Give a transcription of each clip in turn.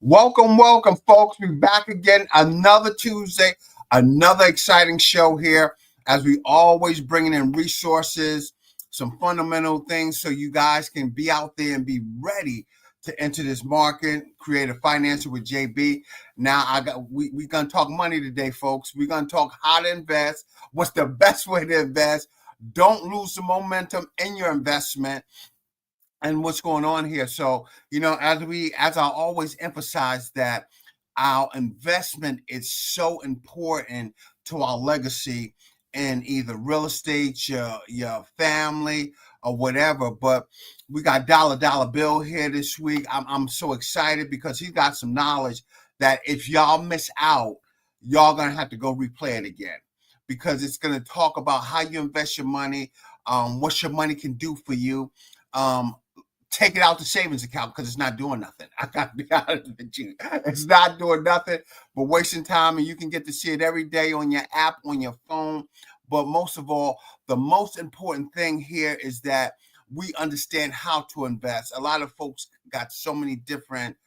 Welcome, folks. We're back again another Tuesday, another exciting show here as we always bringing in resources, some fundamental things so you guys can be out there and be ready to enter this market, create a financial with JB. Now, we're gonna talk money today, folks. We're gonna talk how to invest, what's the best way to invest. Don't lose the momentum in your investment and what's going on here. So, as I always emphasize that our investment is so important to our legacy in either real estate, your family, or whatever. But we got Dollar Bill here this week. I'm so excited because he's got some knowledge that if y'all miss out, y'all gonna have to go replay it again because it's gonna talk about how you invest your money, what your money can do for you. Take it out the savings account because it's not doing nothing. I got to be honest with you. It's not doing nothing but wasting time, and you can get to see it every day on your app, on your phone. But most of all, the most important thing here is that we understand how to invest. A lot of folks got so many different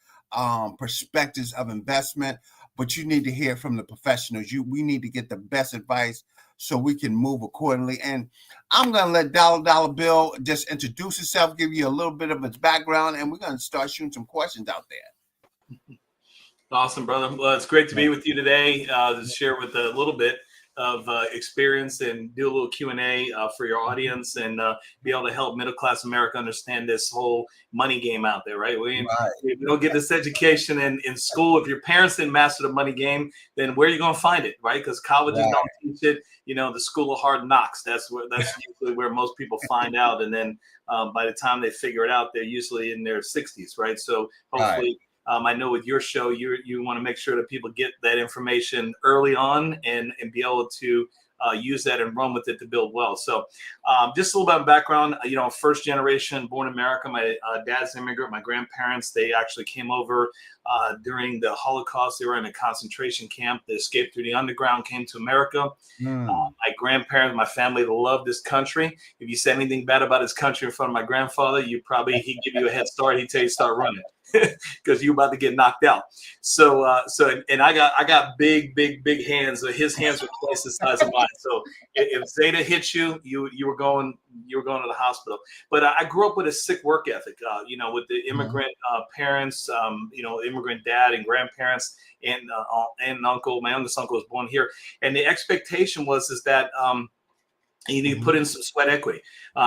perspectives of investment, but you need to hear from the professionals. We need to get the best advice so we can move accordingly. And I'm going to let Dollar Bill just introduce himself, give you a little bit of his background, and we're going to start shooting some questions out there. Awesome, brother. Well, it's great to be with you today to share with a little bit of experience and do a little Q&A for your audience and be able to help middle-class America understand this whole money game out there, right? We don't get this education in school. If your parents didn't master the money game, then where are you going to find it, right? Because colleges don't teach it. The school of hard knocks. That's usually where most people find out. And then by the time they figure it out, they're usually in their 60s, right? So hopefully I know with your show, you want to make sure that people get that information early on and be able to use that and run with it to build wealth. So just a little bit of background, first generation born in America. My dad's an immigrant. My grandparents, they actually came over during the Holocaust. They were in a concentration camp. They escaped through the underground, came to America. My grandparents, my family loved this country. If you said anything bad about this country in front of my grandfather, he'd give you a head start. He'd tell you start running because you're about to get knocked out. So I got big hands. His hands were twice the size of mine. So if Zeta hit you, you were going to the hospital. But I grew up with a sick work ethic. With the immigrant parents, immigrant dad and grandparents and uncle. My youngest uncle was born here, and the expectation was that. You need to put in some sweat equity.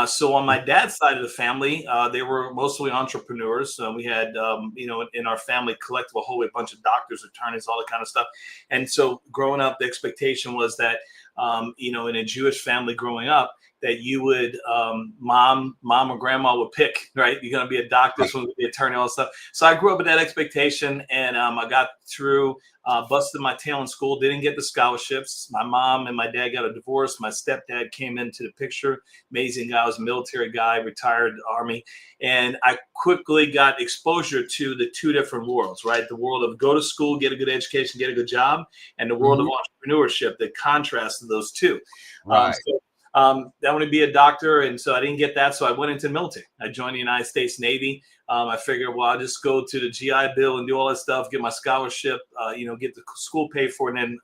So on my dad's side of the family, they were mostly entrepreneurs. We had, in our family, collective a whole bunch of doctors, attorneys, all that kind of stuff. And so growing up, the expectation was that, in a Jewish family growing up, that you would, mom or grandma would pick, right? You're going to be a doctor, someone's going to be an attorney, all that stuff. So I grew up with that expectation, and I got through, busted my tail in school, didn't get the scholarships. My mom and my dad got a divorce. My stepdad came into the picture. Amazing guy, was a military guy, retired Army. And I quickly got exposure to the two different worlds, right? The world of go to school, get a good education, get a good job, and the world of entrepreneurship, the contrast of those two. Right. I want to be a doctor, and so I didn't get that. So I went into the military. I joined the United States Navy. I figured, well, I'll just go to the GI Bill and do all that stuff, get my scholarship, get the school paid for, and then,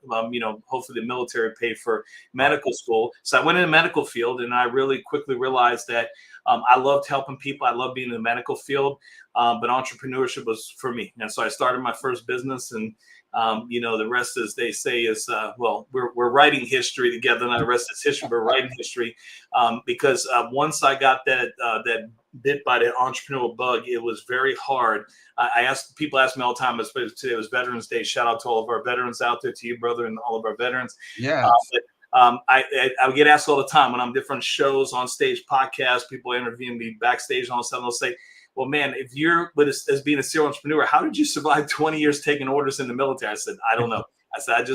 hopefully the military paid for medical school. So I went in the medical field, and I really quickly realized that I loved helping people. I loved being in the medical field, but entrepreneurship was for me. And so I started my first business, and the rest, as they say, is we're writing history together. Not the rest is history, but writing history. Because once I got that bit by the entrepreneurial bug, it was very hard. People ask me all the time, especially today was Veterans Day. Shout out to all of our veterans out there, to you, brother, and all of our veterans. Yeah. I get asked all the time when I'm different shows, on stage, podcasts, people interviewing me backstage and all of a sudden they'll say, well, man, if you're as being a serial entrepreneur, how did you survive 20 years taking orders in the military? I said, I don't know. I said,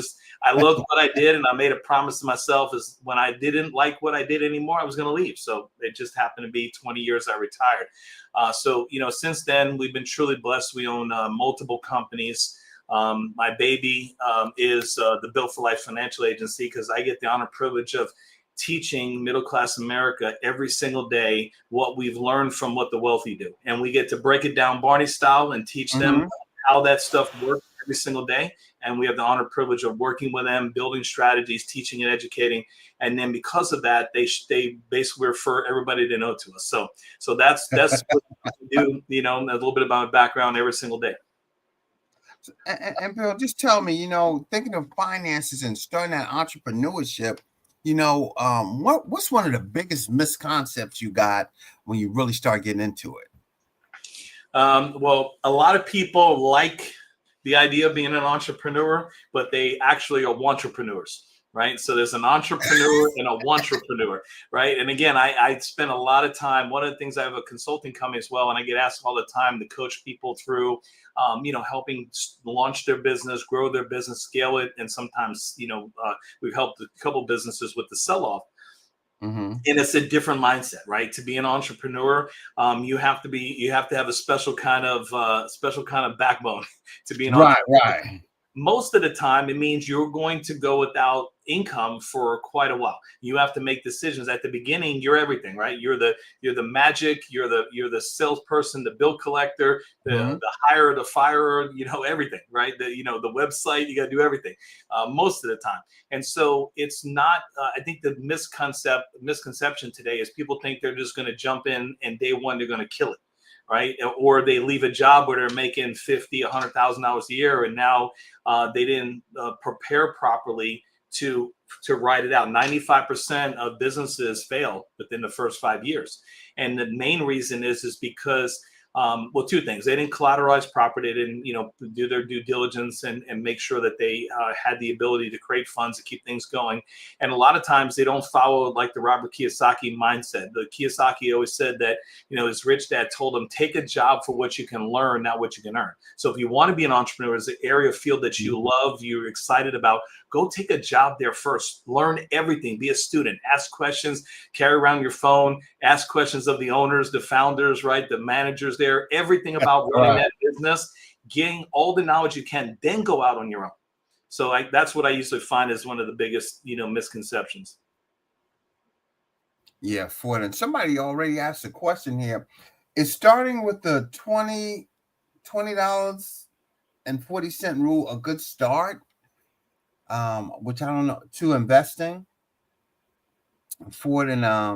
I loved what I did, and I made a promise to myself is when I didn't like what I did anymore, I was going to leave. So it just happened to be 20 years I retired. Since then, we've been truly blessed. We own multiple companies. My baby is the Built for Life Financial Agency, because I get the honor privilege of teaching middle-class America every single day what we've learned from what the wealthy do. And we get to break it down Barney style and teach them how that stuff works every single day. And we have the honor and privilege of working with them, building strategies, teaching and educating. And then because of that, they basically refer everybody to know to us. So that's what we do, you know, a little bit about my background every single day. And Bill, just tell me, you know, thinking of finances and starting that entrepreneurship, you know, what's one of the biggest misconceptions you got when you really start getting into it? Well, a lot of people like the idea of being an entrepreneur, but they actually are entrepreneurs, right? So there's an entrepreneur and a entrepreneur, right? And again, I spend a lot of time. One of the things, I have a consulting company as well, and I get asked all the time to coach people through, you know, helping launch their business, grow their business, scale it, and sometimes, you know, we've helped a couple businesses with the sell-off. Mm-hmm. And it's a different mindset, right? To be an entrepreneur, you have to have a special kind of backbone to be an entrepreneur. Right. Most of the time, it means you're going to go without income for quite a while. You have to make decisions. At the beginning, you're everything, right? You're the magic, you're the salesperson, the bill collector, the hirer, the firer, you know, everything, right? The website, you got to do everything most of the time. And so it's not. I think the misconception today is people think they're just going to jump in and day one they're going to kill it. Right, or they leave a job where they're making $50,000, $100,000 a year, and now they didn't prepare properly to write it out. 95% of businesses fail within the first 5 years, and the main reason is because well, two things: they didn't collateralize property, they didn't, you know, do their due diligence and make sure that they had the ability to create funds to keep things going. And a lot of times they don't follow like the Robert Kiyosaki mindset. The Kiyosaki always said that, you know, his rich dad told him, take a job for what you can learn, not what you can earn. So if you want to be an entrepreneur, it's an area of field that you love, you're excited about, go take a job there first. Learn everything. Be a student. Ask questions. Carry around your phone. Ask questions of the owners, the founders, right, the managers there. Everything about running that business. Getting all the knowledge you can. Then go out on your own. So that's what I usually find is one of the biggest, you know, misconceptions. Yeah, Ford. And somebody already asked a question here. Is starting with the $20.40 rule a good start? Which I don't know, to investing. Ford, and I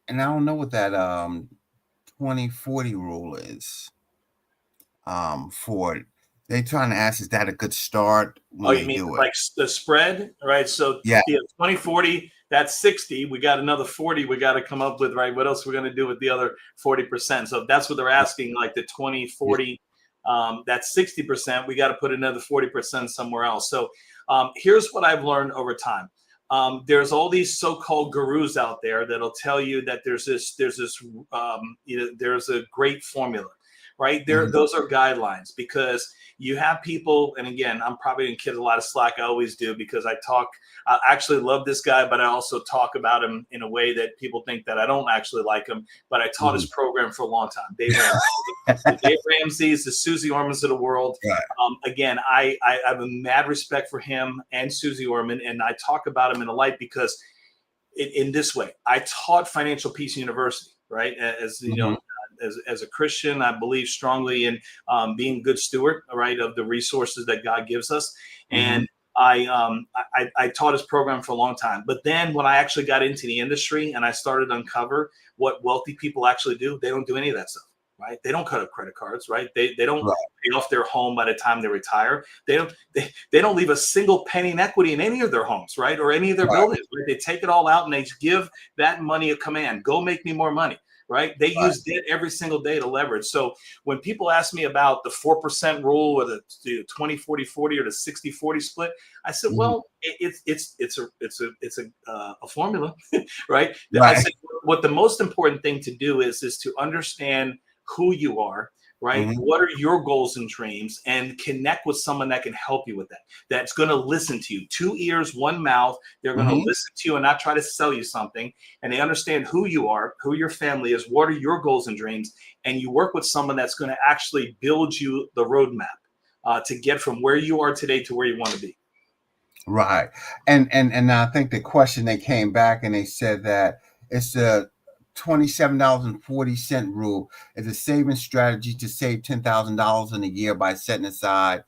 don't know what that 20/40 rule is. Ford. They trying to ask, is that a good start when You they mean do it? like the spread, right? So Yeah. 20/40, that's 60. We got another 40 we got to come up with, right? What else we're going to do with the other 40%? So if that's what they're asking, like the 20/40, that's 60%. We got to put another 40% somewhere else. So here's what I've learned over time. There's all these so-called gurus out there that'll tell you that there's a great formula, right? Those are guidelines, because you have people, and again, I'm probably gonna kid a lot of slack. I always do, because I actually love this guy, but I also talk about him in a way that people think that I don't actually like him. But I taught his program for a long time. Dave Ramsey, the Dave Ramsey's, the Susie Ormans of the world. Right. Again, I have a mad respect for him and Susie Orman, and I talk about him in a light because in this way, I taught Financial Peace University, right? As you know, as a Christian, I believe strongly in being a good steward, right, of the resources that God gives us. And I taught his program for a long time. But then when I actually got into the industry and I started to uncover what wealthy people actually do, they don't do any of that stuff, right? They don't cut up credit cards, right? They don't pay off their home by the time they retire. They don't leave a single penny in equity in any of their homes, right, or any of their buildings. Right? They take it all out and they give that money a command: go make me more money. Right? They use debt every single day to leverage. So when people ask me about the 4% rule or the 20/40/40 or the 60/40 split, I said, well, it's a formula, right? I said, what the most important thing to do is to understand who you are, right? What are your goals and dreams, and connect with someone that can help you with that. That's going to listen to you. 2 ears, 1 mouth. They're going to listen to you and not try to sell you something. And they understand who you are, who your family is, what are your goals and dreams. And you work with someone that's going to actually build you the roadmap to get from where you are today to where you want to be. Right. And I think the question, they came back and they said that it's the $27.40 rule is a saving strategy to save $10,000 in a year by setting aside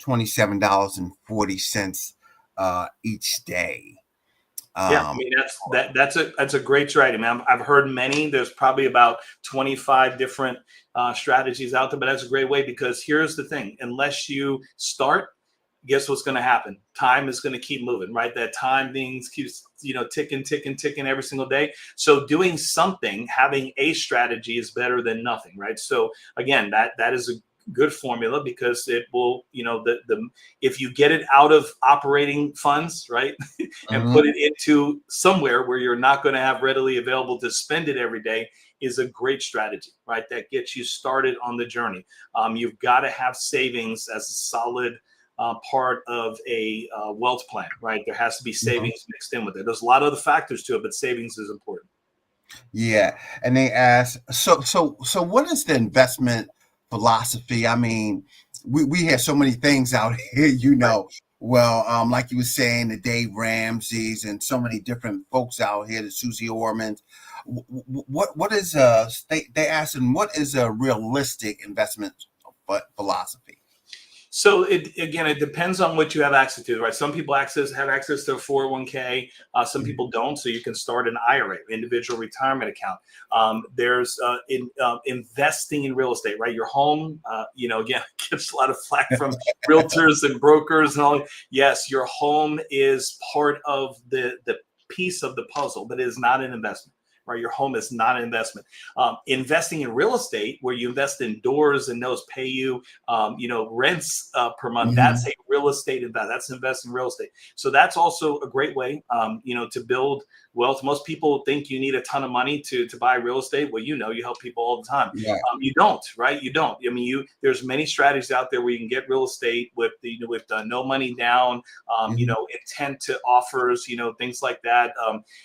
$27.40 each day. Yeah, I mean that's a great strategy. I mean, I've heard many. There's probably about 25 different strategies out there, but that's a great way because here's the thing: unless you start, guess what's going to happen? Time is going to keep moving, right? That time things keeps ticking every single day. So doing something, having a strategy is better than nothing, right? So again, that is a good formula because it will, the if you get it out of operating funds, right, and Mhm. put it into somewhere where you're not going to have readily available to spend it every day is a great strategy, right? That gets you started on the journey. You've got to have savings as a solid part of a wealth plan, right? There has to be savings mixed in with it. There's a lot of other factors to it, but savings is important. Yeah, and they ask, so what is the investment philosophy? I mean, we have so many things out here, Right. Well, like you were saying, the Dave Ramseys and so many different folks out here, the Susie Ormans. What is they asking what is a realistic investment philosophy? So it depends on what you have access to, right? Some people have access to a 401k. Some people don't. So you can start an IRA, individual retirement account. There's investing in real estate, right? Your home, again, gets a lot of flack from realtors and brokers and all. Yes, your home is part of the piece of the puzzle, but it is not an investment. Right, your home is not an investment. Investing in real estate, where you invest in doors and those pay you rents per month. That's Mm-hmm. a real estate invest. That's investing in real estate. So that's also a great way, to build wealth. Most people think you need a ton of money to buy real estate. Well, you help people all the time. Yeah. You don't, right? You don't. I mean, there's many strategies out there where you can get real estate with no money down, Mm-hmm. intent to offers, things like that.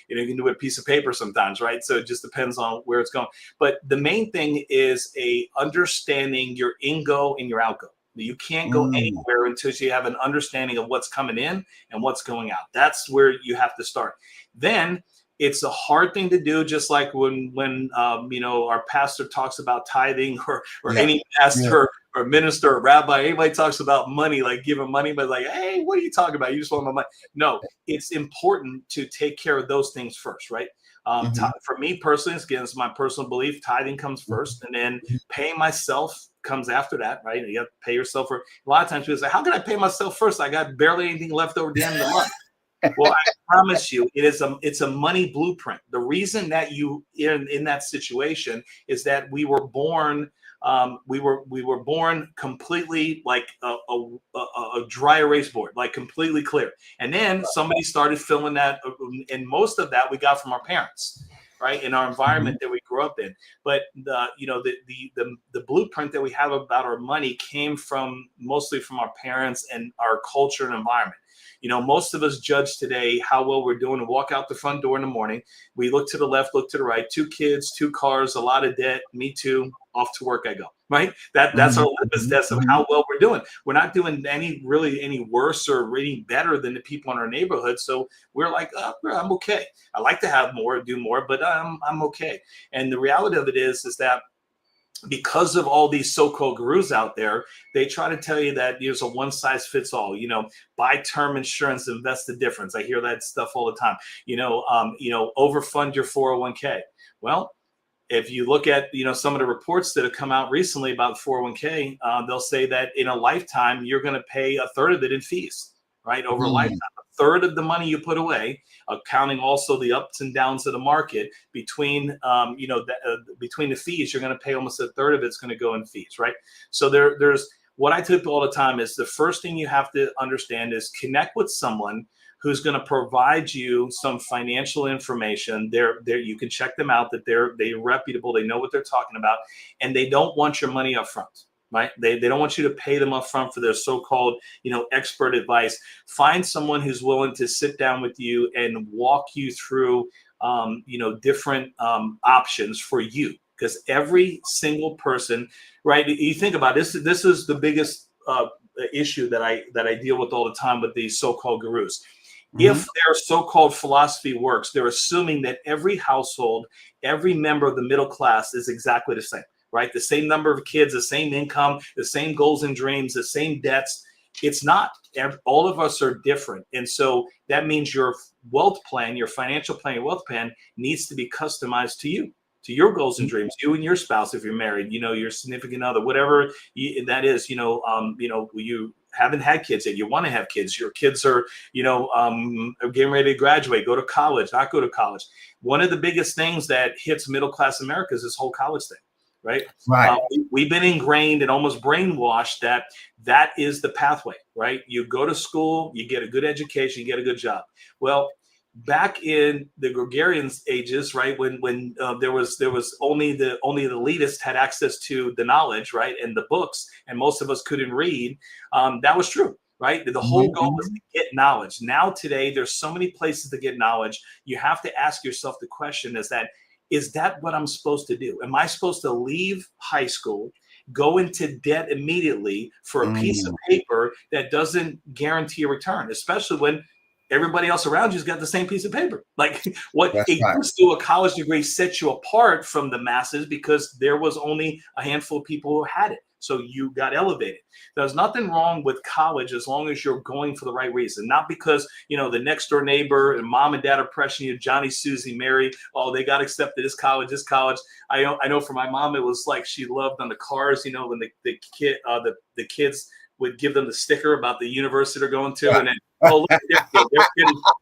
You can do it a piece of paper sometimes, right? So it just depends on where it's going. But the main thing is understanding your in-go and your out-go. You can't go Mm. anywhere until you have an understanding of what's coming in and what's going out. That's where you have to start. Then it's a hard thing to do, just like when our pastor talks about tithing, or Yeah. any Yeah. pastor or minister or rabbi, anybody talks about money, like giving money, but like, hey, what are you talking about? You just want my money. No, it's important to take care of those things first, right? Mm-hmm. For me personally, again, it's my personal belief. Tithing comes first, and then paying myself comes after that, right? You have to pay yourself for. A lot of times people say, "How can I pay myself first? I got barely anything left over at the end of the month." Well, I promise you, it's a money blueprint. The reason that you in that situation is that we were born. We were born completely like a dry erase board, like completely clear. And then somebody started filling that, and most of that we got from our parents, right, in our Mm-hmm. environment that we grew up in. But the blueprint that we have about our money came mostly from our parents and our culture and environment. Most of us judge today how well we're doing and walk out the front door in the morning. We look to the left, look to the right, 2 kids, 2 cars, a lot of debt. Me too. Off to work I go. Right. That's our litmus test of Mm-hmm. how well we're doing. We're not doing any worse or any better than the people in our neighborhood. So we're like, oh, I'm okay. I like to have more, do more, but I'm okay. And the reality of it is that because of all these so-called gurus out there, they try to tell you that there's a one-size-fits-all. Buy term insurance, invest the difference. I hear that stuff all the time. Overfund your 401k. Well, if you look at some of the reports that have come out recently about 401k, they'll say that in a lifetime you're going to pay a third of it in fees, right? Over a lifetime, a third of the money you put away, accounting also the ups and downs of the market between between the fees, you're going to pay almost a third of it's going to go in fees, right? So there's what I tell people all the time is the first thing you have to understand is connect with someone who's going to provide you some financial information. You can check them out, that they're reputable, they know what they're talking about, and they don't want your money up front, right? They don't want you to pay them up front for their so-called expert advice. Find someone who's willing to sit down with you and walk you through different options for you, because every single person, right? You think about this. This is the biggest issue that I deal with all the time with these so-called gurus. If their so-called philosophy works, they're assuming that every household, every member of the middle class is exactly the same, right? The same number of kids, the same income, the same goals and dreams, the same debts. It's not. All of us are different. And so that means your wealth plan, your financial plan, your wealth plan needs to be customized to you, to your goals and dreams, you and your spouse, if you're married, your significant other, whatever that is, you haven't had kids yet, you want to have kids, your kids are, getting ready to graduate, go to college, not go to college. One of the biggest things that hits middle-class America is this whole college thing. Right. We've been ingrained and almost brainwashed that is the pathway. Right. You go to school, you get a good education, you get a good job. Well, back in the Gregorian ages, right, when there was only the elitist had access to the knowledge, right, and the books, and most of us couldn't read. That was true. Right. The whole goal was to get knowledge. Now, today, there's so many places to get knowledge. You have to ask yourself the question, is that what I'm supposed to do? Am I supposed to leave high school, go into debt immediately for a piece of paper that doesn't guarantee a return, especially when everybody else around you's got the same piece of paper? Like used to, a college degree sets you apart from the masses because there was only a handful of people who had it. So you got elevated. There's nothing wrong with college as long as you're going for the right reason, not because, the next door neighbor and mom and dad are pressuring you, Johnny, Susie, Mary, oh, they got accepted this college. I know for my mom, it was like she loved on the cars, when the kids would give them the sticker about the university they're going to. And then, oh, look,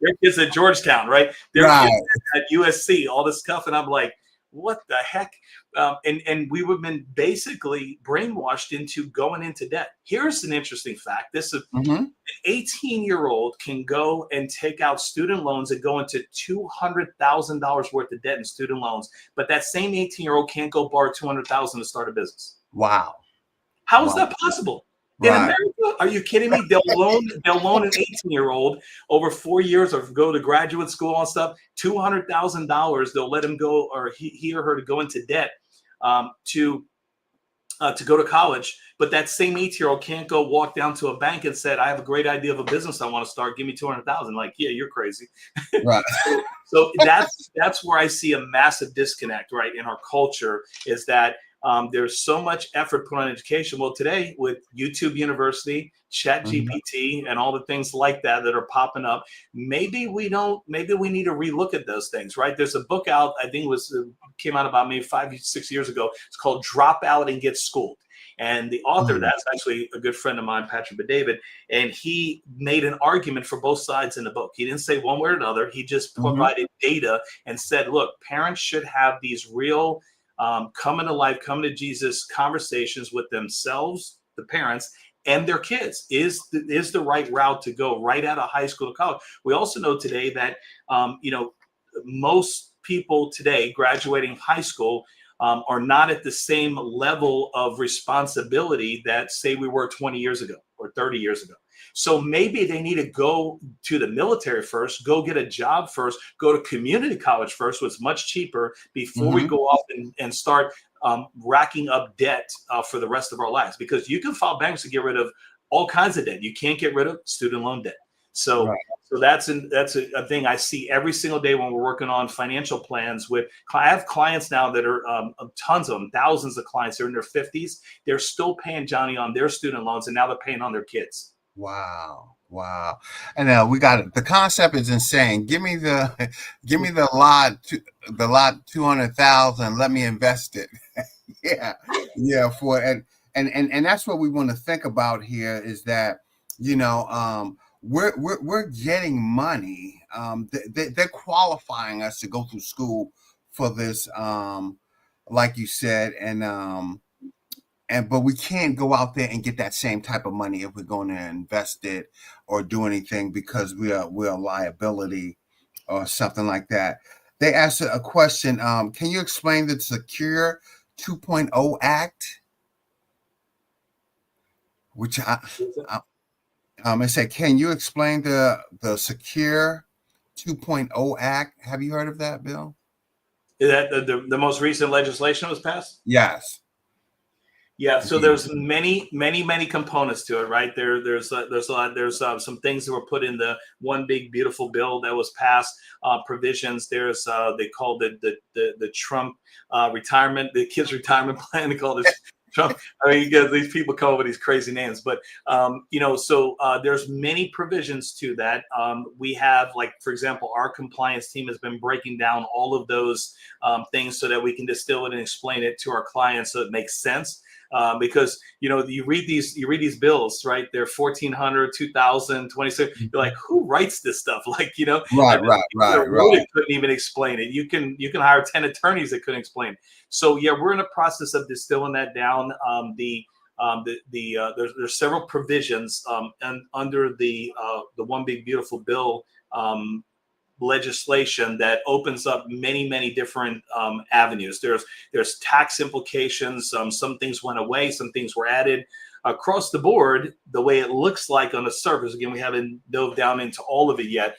their kids at Georgetown, right? Their kids at USC, all this stuff. And I'm like, what the heck? And we have been basically brainwashed into going into debt. Here's an interesting fact. This is an 18-year-old can go and take out student loans and go into $200,000 worth of debt in student loans. But that same 18-year-old can't go borrow $200,000 to start a business. Wow. How is that possible? In America, are you kidding me? They'll loan an 18-year-old over 4 years or go to graduate school and stuff, $200,000. They'll let him go, or he or her to go into debt to go to college. But that same 18-year-old can't go walk down to a bank and said, I have a great idea of a business I want to start. Give me $200,000. Like, yeah, you're crazy. Right. So that's where I see a massive disconnect, right, in our culture, is that there's so much effort put on education. Well, today with YouTube University, Chat GPT, and all the things like that are popping up, maybe we need to relook at those things, right? There's a book out, I think came out about maybe 5-6 years ago. It's called Drop Out and Get Schooled. And the author of that's actually a good friend of mine, Patrick David, and he made an argument for both sides in the book. He didn't say one way or another. He just provided data and said, look, parents should have these real coming to life, coming to Jesus conversations with themselves, the parents, and their kids. Is the right route to go right out of high school to college? We also know today that most people today graduating high school are not at the same level of responsibility that, say, we were 20 years ago or 30 years ago. So maybe they need to go to the military first, go get a job first, go to community college first, which is much cheaper, before we go off and start racking up debt for the rest of our lives. Because you can file bankruptcy to get rid of all kinds of debt. You can't get rid of student loan debt. So that's a thing I see every single day when we're working on financial plans. I have clients now that are tons of them, thousands of clients. They're in their 50s. They're still paying Johnny on their student loans, and now they're paying on their kids. Wow. And we got it. The concept is insane. Give me the lot 200,000. Let me invest it. yeah. For and that's what we want to think about here, is that we're getting money. They're qualifying us to go through school for this, like you said, but we can't go out there and get that same type of money if we're going to invest it or do anything, because we're a liability or something like that. They asked a question. Can you explain the Secure 2.0 Act? Which I said, can you explain the Secure 2.0 Act? Have you heard of that, Bill? Is that the most recent legislation was passed? Yes. Yeah, so there's many components to it, right? There's a lot. There's some things that were put in the one big beautiful bill that was passed. Provisions. There's they called it the Trump retirement, the kids retirement plan. They call it Trump. I mean, because these people come up with these crazy names, but so there's many provisions to that. We have, like, for example, our compliance team has been breaking down all of those things so that we can distill it and explain it to our clients so it makes sense. Because you read these bills, right? They're 1,400, 2,000, 26. You're like, who writes this stuff? Like, Right. couldn't even explain it. You can hire 10 attorneys that couldn't explain it. So yeah, we're in the process of distilling that down. There's several provisions and under the one big beautiful bill legislation that opens up many different avenues. There's tax implications. Some things went away, some things were added. Across the board, the way it looks like on the surface, again, we haven't dove down into all of it yet,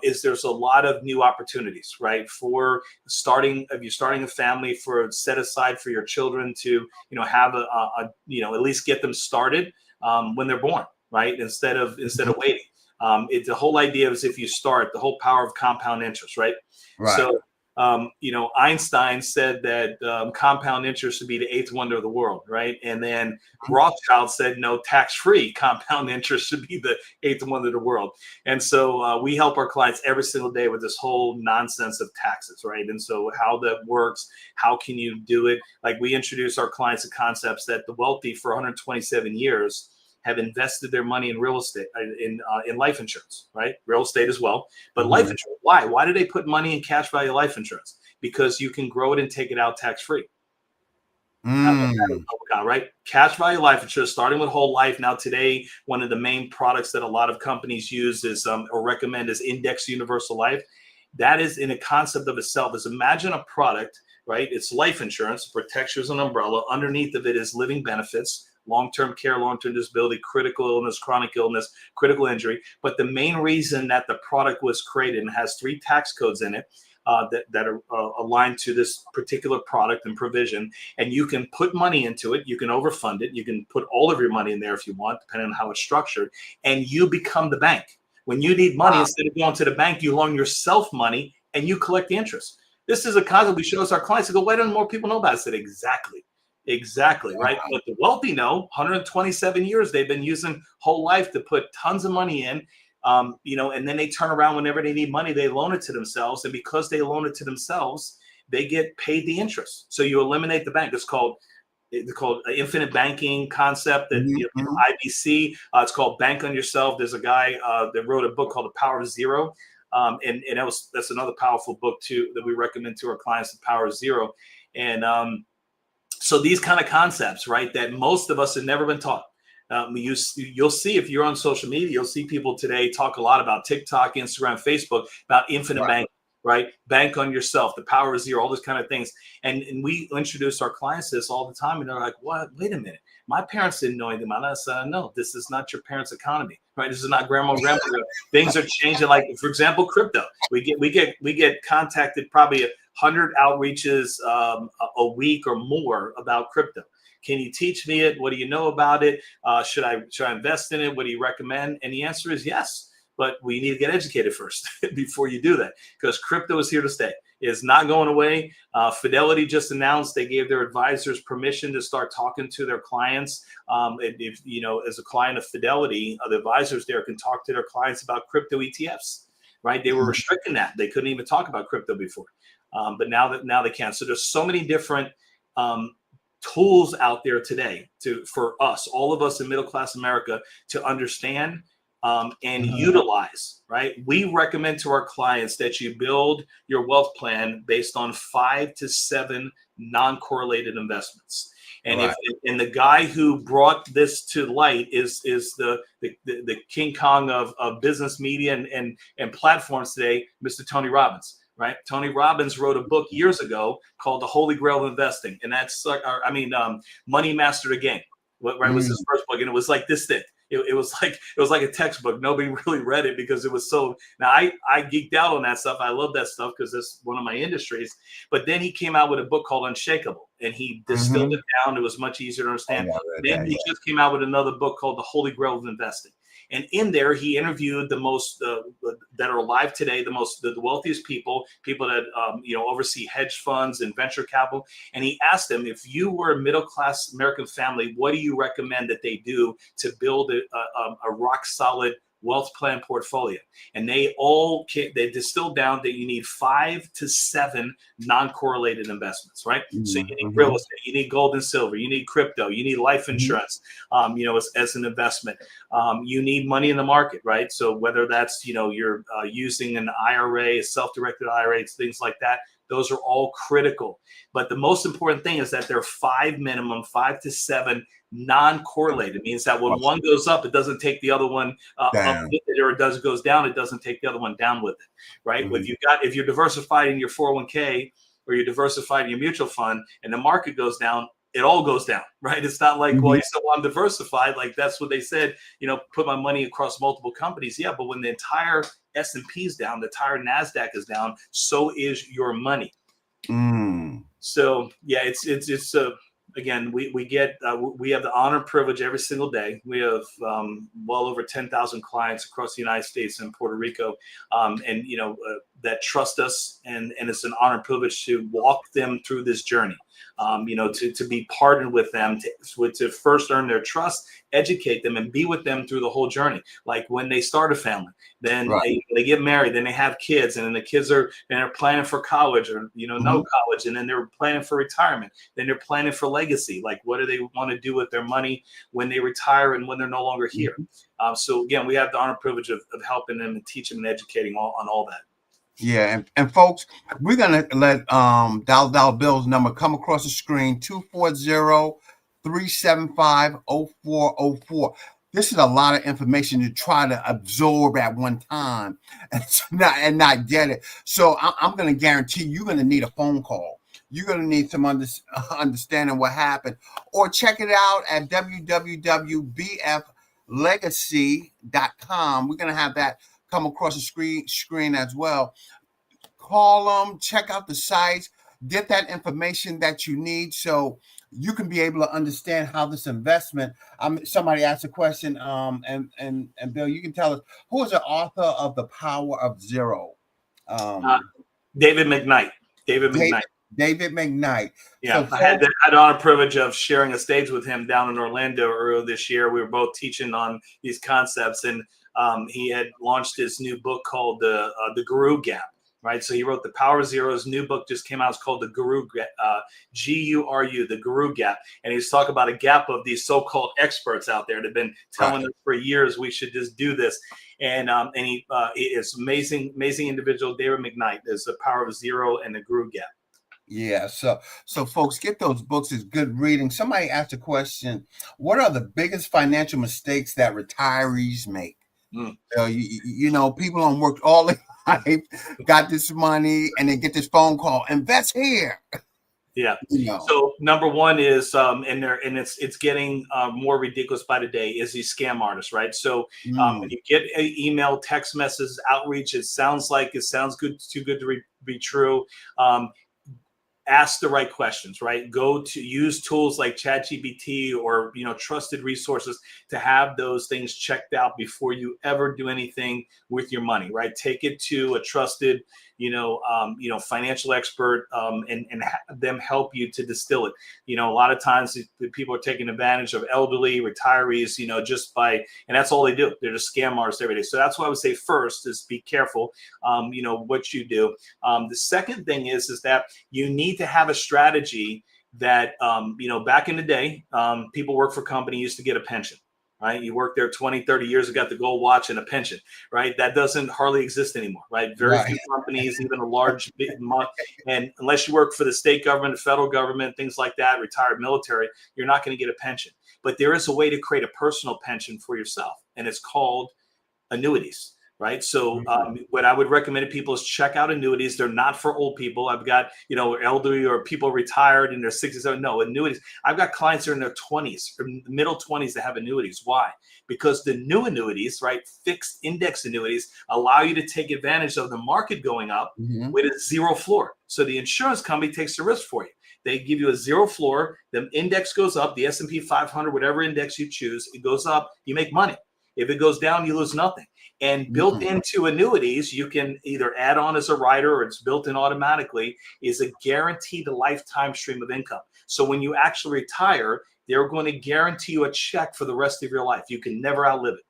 is there's a lot of new opportunities, right? For if you're starting a family, for set aside for your children to, have at least get them started when they're born, right? Instead of waiting. The whole idea is, if you start, the whole power of compound interest, right? So, Einstein said that compound interest should be the eighth wonder of the world, right? And then Rothschild said, no, tax-free compound interest should be the eighth wonder of the world. And so we help our clients every single day with this whole nonsense of taxes, right? And so how that works, how can you do it? Like, we introduce our clients to concepts that the wealthy for 127 years have invested their money in real estate, in life insurance, right? Real estate as well, but life insurance. Why? Why do they put money in cash value life insurance? Because you can grow it and take it out tax-free. Right? Cash value life insurance, starting with whole life. Now today, one of the main products that a lot of companies use is or recommend is index universal life. That is, in a concept of itself, is, imagine a product, right? It's life insurance, protects you as an umbrella. Underneath of it is living benefits, long-term care, long-term disability, critical illness, chronic illness, critical injury. But the main reason that the product was created, and has 3 tax codes in it that are aligned to this particular product and provision, and you can put money into it, you can overfund it, you can put all of your money in there if you want, depending on how it's structured, and you become the bank. When you need money, instead of going to the bank, you loan yourself money and you collect the interest. This is a concept we show us our clients to go, why don't more people know about it? I said, Exactly, right? But the wealthy know, 127 years they've been using whole life to put tons of money in, and then they turn around whenever they need money, they loan it to themselves. And because they loan it to themselves, they get paid the interest. So you eliminate the bank. It's called infinite banking concept that IBC. It's called Bank on Yourself. There's a guy that wrote a book called The Power of Zero. And that's another powerful book too that we recommend to our clients, The Power of Zero. And so these kind of concepts, right, that most of us have never been taught. You'll see, if you're on social media, you'll see people today talk a lot about TikTok, Instagram, Facebook, about infinite banking, right? Bank on yourself, the power of zero, all those kind of things. And we introduce our clients to this all the time, and they're like, what? Wait a minute. My parents didn't know anything about that. I said, no, this is not your parents' economy, right? This is not grandma and grandpa. Things are changing. Like, for example, crypto. We get contacted probably 100 outreaches a week or more about crypto. Can you teach me it? What do you know about it? Should I invest in it? What do you recommend? And the answer is yes, but we need to get educated first before you do that, because crypto is here to stay. It's not going away. Fidelity just announced they gave their advisors permission to start talking to their clients. If as a client of Fidelity, the advisors there can talk to their clients about crypto ETFs, right? They were restricting that. They couldn't even talk about crypto before. But now they can. So there's so many different tools out there today for us, all of us in middle class America, to understand and utilize, right? We recommend to our clients that you build your wealth plan based on 5 to 7 non-correlated investments. And and the guy who brought this to light is the King Kong of business media and platforms today, Mr. Tony Robbins. Right. Tony Robbins wrote a book years ago called The Holy Grail of Investing. And that's Money Master the Game. Right. Was his first book. And it was like this thick. it was like a textbook. Nobody really read it because it was so. Now I geeked out on that stuff. I love that stuff because that's one of my industries. But then he came out with a book called Unshakable, and he distilled it down. It was much easier to understand. Then he just came out with another book called The Holy Grail of Investing. And in there, he interviewed the most that are alive today, the wealthiest people that oversee hedge funds and venture capital. And he asked them, if you were a middle class American family, what do you recommend that they do to build a rock solid wealth plan portfolio? And they distilled down that you need 5 to 7 non-correlated investments, right? So you need real estate, you need gold and silver, you need crypto, you need life insurance, as an investment. You need money in the market, right? So whether that's, you're using an IRA, a self-directed IRA, things like that, those are all critical. But the most important thing is that there are 5 to 7 non-correlated. It means that when one goes up, it doesn't take the other one up with it, or goes down, it doesn't take the other one down with it, right? If you're diversified in your 401k or you're diversified in your mutual fund and the market goes down, it all goes down, right? It's not like, well, you said, well, I'm diversified. Like that's what they said, put my money across multiple companies. Yeah, but when the entire S&P is down, the entire NASDAQ is down, so is your money. So yeah, it's again, we have the honor and privilege every single day. We have well over 10,000 clients across the United States and Puerto Rico, that trust us, and it's an honor and privilege to walk them through this journey. To be partnered with them, to first earn their trust, educate them, and be with them through the whole journey. Like when they start a family, then they get married, then they have kids, and then the kids are planning for college or no college, and then they're planning for retirement, then they're planning for legacy. Like what do they want to do with their money when they retire and when they're no longer here? So again, we have the honor and privilege of helping them and teaching and educating on all that. Yeah, and folks, we're gonna let Dollar Bill's number come across the screen, 240-375-0404. This is a lot of information to try to absorb at one time and not get it. So I'm gonna guarantee you're gonna need a phone call. You're gonna need some understanding what happened, or check it out at www.bflegacy.com. We're gonna have that come across the screen as well. Call them, check out the sites, get that information that you need so you can be able to understand how this investment. Somebody asked a question, and Bill, you can tell us, who is the author of The Power of Zero? David McKnight. David McKnight. Yeah, so I had the honor privilege of sharing a stage with him down in Orlando earlier this year. We were both teaching on these concepts, and he had launched his new book called the Guru Gap. Right, so he wrote The Power of Zero. His new book just came out. It's called the Guru G-U-R-U, the Guru Gap, and he's talking about a gap of these so-called experts out there that have been telling us for years we should just do this. And he is amazing individual. David McKnight is The Power of Zero and the Guru Gap. Yeah, so folks, get those books. It's good reading. Somebody asked a question: what are the biggest financial mistakes that retirees make? People don't work all their life, got this money, and they get this phone call, invest here. Yeah. So number one is, and it's getting more ridiculous by the day, is these scam artists, right? So when you get an email, text messages, outreach, it sounds good, too good to be true. Ask the right questions, right? Go to use tools like ChatGPT or trusted resources to have those things checked out before you ever do anything with your money, right? Take it to a trusted financial expert, and have them help you to distill it. A lot of times people are taking advantage of elderly retirees, and that's all they do. They're just scam artists every day. So that's what I would say first is be careful, what you do. The second thing is that you need to have a strategy that, back in the day, people work for company used to get a pension. Right, you worked there 20, 30 years ago, got the gold watch and a pension, right? That doesn't hardly exist anymore, right? Very few companies, even a large, and unless you work for the state government, the federal government, things like that, retired military, you're not going to get a pension. But there is a way to create a personal pension for yourself, and it's called annuities. right? So what I would recommend to people is check out annuities. They're not for old people. I've got, elderly or people retired in their 60s. No, annuities. I've got clients that are in their 20s or middle 20s that have annuities. Why? Because the new annuities, right, fixed index annuities, allow you to take advantage of the market going up with a zero floor. So the insurance company takes the risk for you. They give you a zero floor. The index goes up, the S&P 500, whatever index you choose, it goes up, you make money. If it goes down, you lose nothing. And built into annuities, you can either add on as a rider or it's built in automatically, is a guaranteed lifetime stream of income. So when you actually retire, they're going to guarantee you a check for the rest of your life. You can never outlive it.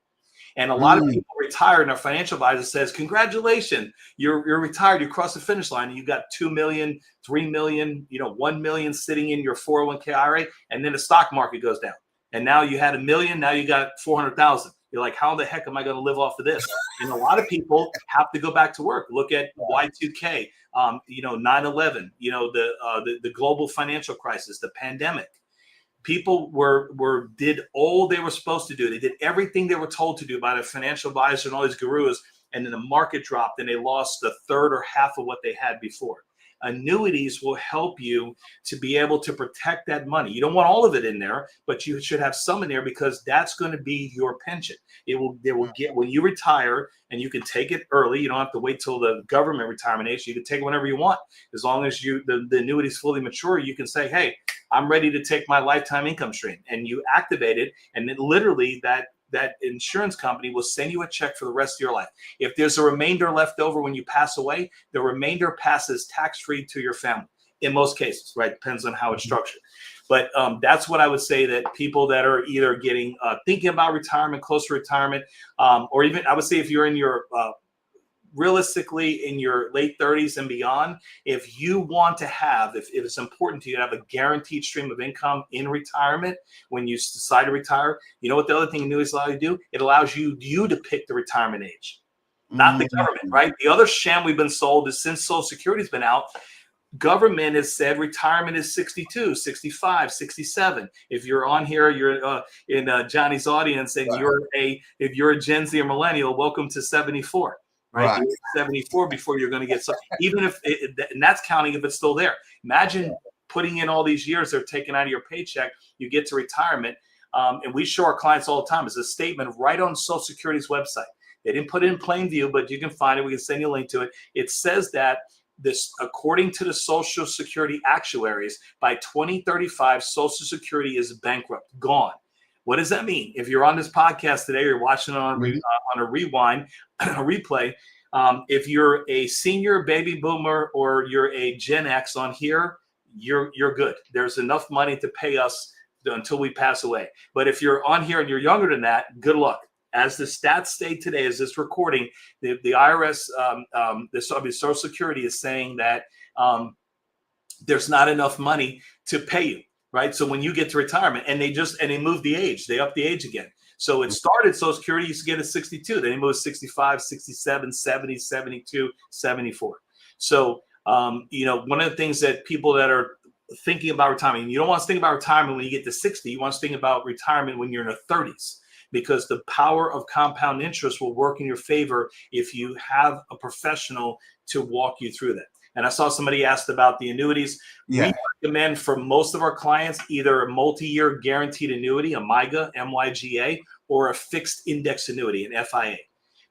And a lot of people retire, and our financial advisor says, congratulations, you're retired, you crossed the finish line, and you got 2 million, 3 million, 1 million sitting in your 401k IRA, and then the stock market goes down. And now you had $1 million, now you got 400,000. You're like, how the heck am I going to live off of this? And a lot of people have to go back to work. Look at Y2K, 9/11, the global financial crisis, the pandemic. People did all they were supposed to do. They did everything they were told to do by the financial advisor and all these gurus, and then the market dropped and they lost a third or half of what they had before. Annuities will help you to be able to protect that money. You don't want all of it in there, but you should have some in there because that's going to be your pension. They will get when you retire, and you can take it early. You don't have to wait till the government retirement age. You can take it whenever you want. As long as the annuity is fully mature, you can say, hey, I'm ready to take my lifetime income stream, and you activate it. And then literally that insurance company will send you a check for the rest of your life. If there's a remainder left over when you pass away, the remainder passes tax-free to your family in most cases, right? Depends on how it's structured. But that's what I would say, that people that are either thinking about retirement, close to retirement, or even I would say if you're in your realistically in your late 30s and beyond, if you want to have, if it's important to you to have a guaranteed stream of income in retirement when you decide to retire, you know what the other thing annuities allow you to do? It allows you to pick the retirement age, not the government, right? The other sham we've been sold is since Social Security's been out, government has said retirement is 62, 65, 67. If you're on here, you're in Johnny's audience, and if you're a Gen Z or millennial, welcome to 74. Right. You're 74 before you're going to get some, even if and that's counting if it's still there. Imagine putting in all these years they're taken out of your paycheck. You get to retirement. And we show our clients all the time. It's a statement right on Social Security's website. They didn't put it in plain view, but you can find it. We can send you a link to it. It says that according to the Social Security actuaries, by 2035, Social Security is bankrupt, gone. What does that mean? If you're on this podcast today, or you're watching it on a rewind, a replay, if you're a senior baby boomer or you're a Gen X on here, you're good. There's enough money to pay us until we pass away. But if you're on here and you're younger than that, good luck. As the stats state today, as this recording, the IRS, the Social Security is saying that there's not enough money to pay you. Right. So when you get to retirement, and they move the age, they up the age again. So it started, Social Security used to get at 62. Then they moved 65, 67, 70, 72, 74. So, one of the things that people that are thinking about retirement, you don't want to think about retirement when you get to 60. You want to think about retirement when you're in the 30s, because the power of compound interest will work in your favor if you have a professional to walk you through that. And I saw somebody asked about the annuities. Yeah. We recommend for most of our clients either a multi-year guaranteed annuity, a MYGA, MYGA, or a fixed index annuity, an FIA.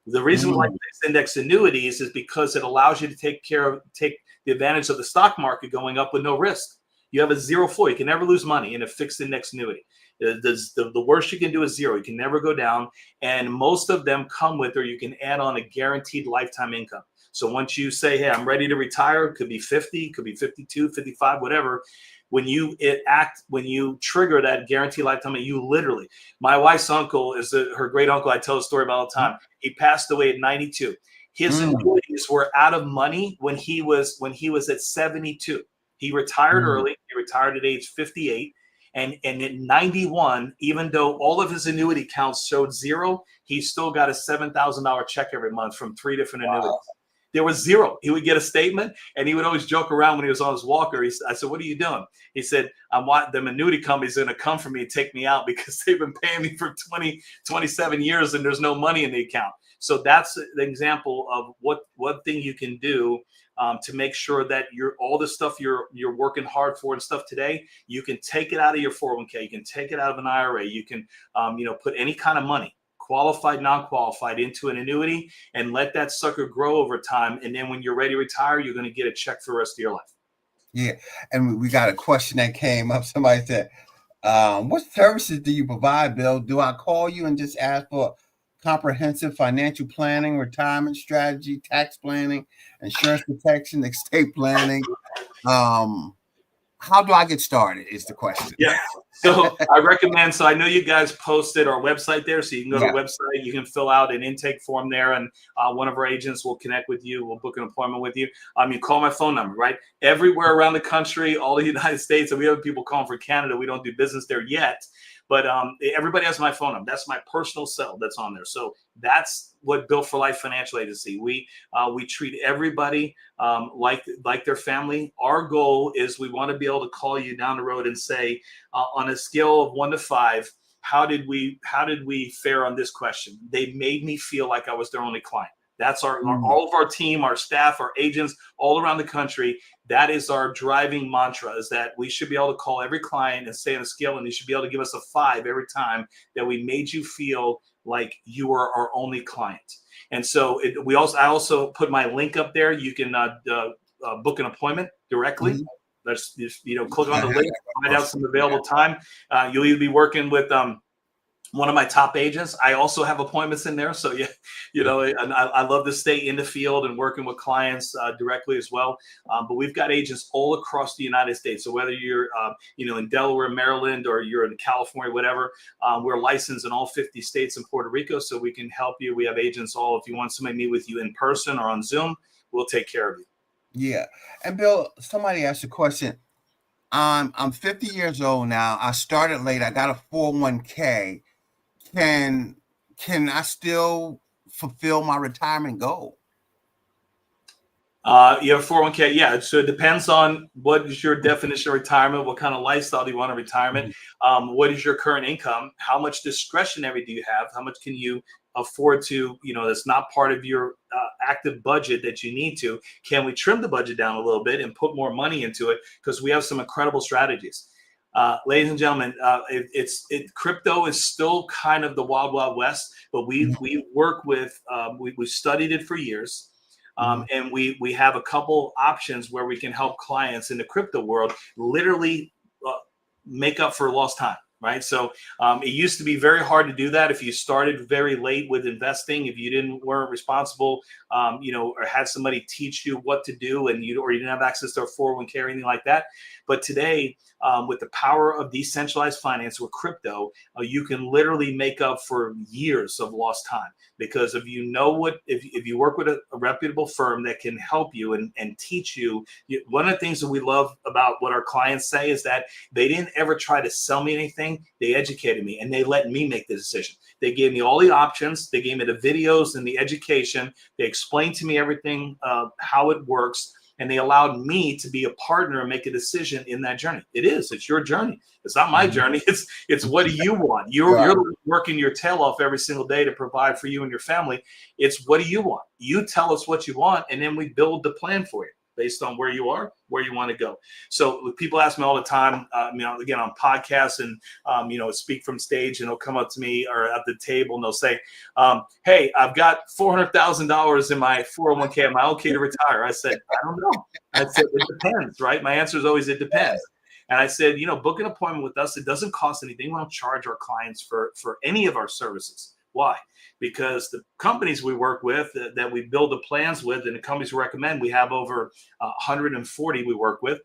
The reason we like fixed index annuities is because it allows you to take the advantage of the stock market going up with no risk. You have a zero floor. You can never lose money in a fixed index annuity. The worst you can do is zero. You can never go down. And most of them come with, or you can add on, a guaranteed lifetime income. So once you say, hey, I'm ready to retire, it could be 50, could be 52, 55, whatever. When you trigger that guaranteed lifetime, you literally, my wife's uncle is her great uncle. I tell a story about all the time. He passed away at 92. His annuities were out of money when he was at 72. He retired early. He retired at age 58. And at 91, even though all of his annuity counts showed zero, he still got a $7,000 check every month from 3 different annuities. There was zero. He would get a statement, and he would always joke around when he was on his walker. I said, what are you doing? He said, I'm watching them annuity companies are going to come for me and take me out because they've been paying me for 27 years and there's no money in the account. So that's the example of what thing you can do to make sure that all the stuff you're working hard for and stuff today, you can take it out of your 401k, you can take it out of an IRA, you can put any kind of money, qualified, non-qualified, into an annuity and let that sucker grow over time. And then when you're ready to retire, you're going to get a check for the rest of your life. Yeah. And we got a question that came up. Somebody said, what services do you provide, Bill? Do I call you and just ask for comprehensive financial planning, retirement strategy, tax planning, insurance protection, estate planning? How do I get started is the question. Yeah. So I recommend, so I know you guys posted our website there, so you can go to the Yeah. website, you can fill out an intake form there, and one of our agents will connect with you. We'll book an appointment with you. You call my phone number, right? Everywhere around the country, all the United States, and we have people calling for Canada. We don't do business there yet, but everybody has my phone number. That's my personal cell that's on there. So that's what Built for Life Financial Agency. We treat everybody like their family. Our goal is we want to be able to call you down the road and say, on a scale of 1 to 5, how did we fare on this question? They made me feel like I was their only client. That's all of our team, our staff, our agents all around the country. That is our driving mantra, is that we should be able to call every client and say on a scale, and you should be able to give us a 5 every time that we made you feel like you are our only client. And so I also put my link up there. You can book an appointment directly. Let's just, click on the link, find out some available time. You'll either be working with one of my top agents. I also have appointments in there. So, and I love to stay in the field and working with clients directly as well. But we've got agents all across the United States. So whether you're, in Delaware, Maryland, or you're in California, whatever, we're licensed in all 50 states and Puerto Rico. So we can help you. We have agents all, if you want somebody to meet with you in person or on Zoom, we'll take care of you. Yeah. And Bill, somebody asked a question. I'm 50 years old now. I started late. I got a 401k. Can I still fulfill my retirement goal? You have 401k. Yeah. So it depends on what is your definition of retirement, what kind of lifestyle do you want in retirement? What is your current income? How much discretionary do you have? How much can you afford to, that's not part of your active budget that you need to? Can we trim the budget down a little bit and put more money into it? Because we have some incredible strategies. Ladies and gentlemen, crypto is still kind of the wild, wild west, but we work with, we studied it for years. And we have a couple options where we can help clients in the crypto world literally make up for lost time. Right. So it used to be very hard to do that if you started very late with investing, if you weren't responsible, or had somebody teach you what to do, and you didn't have access to a 401k or anything like that. But today, with the power of decentralized finance with crypto, you can literally make up for years of lost time. Because if you work with a reputable firm that can help you and teach you, one of the things that we love about what our clients say is that they didn't ever try to sell me anything. They educated me and they let me make the decision. They gave me all the options. They gave me the videos and the education. They explained to me everything, how it works. And they allowed me to be a partner and make a decision in that journey. It's your journey. It's not my journey. It's what do you want? You're working your tail off every single day to provide for you and your family. It's what do you want? You tell us what you want, and then we build the plan for you based on where you are, where you want to go. So people ask me all the time, again, on podcasts and, speak from stage, and they'll come up to me or at the table and they'll say, hey, I've got $400,000 in my 401k. Am I okay to retire? I said, I don't know. I said, it depends, right? My answer is always, it depends. And I said, book an appointment with us. It doesn't cost anything. We don't charge our clients for any of our services. Why? Because the companies we work with that we build the plans with, and the companies we recommend, we have over 140 we work with.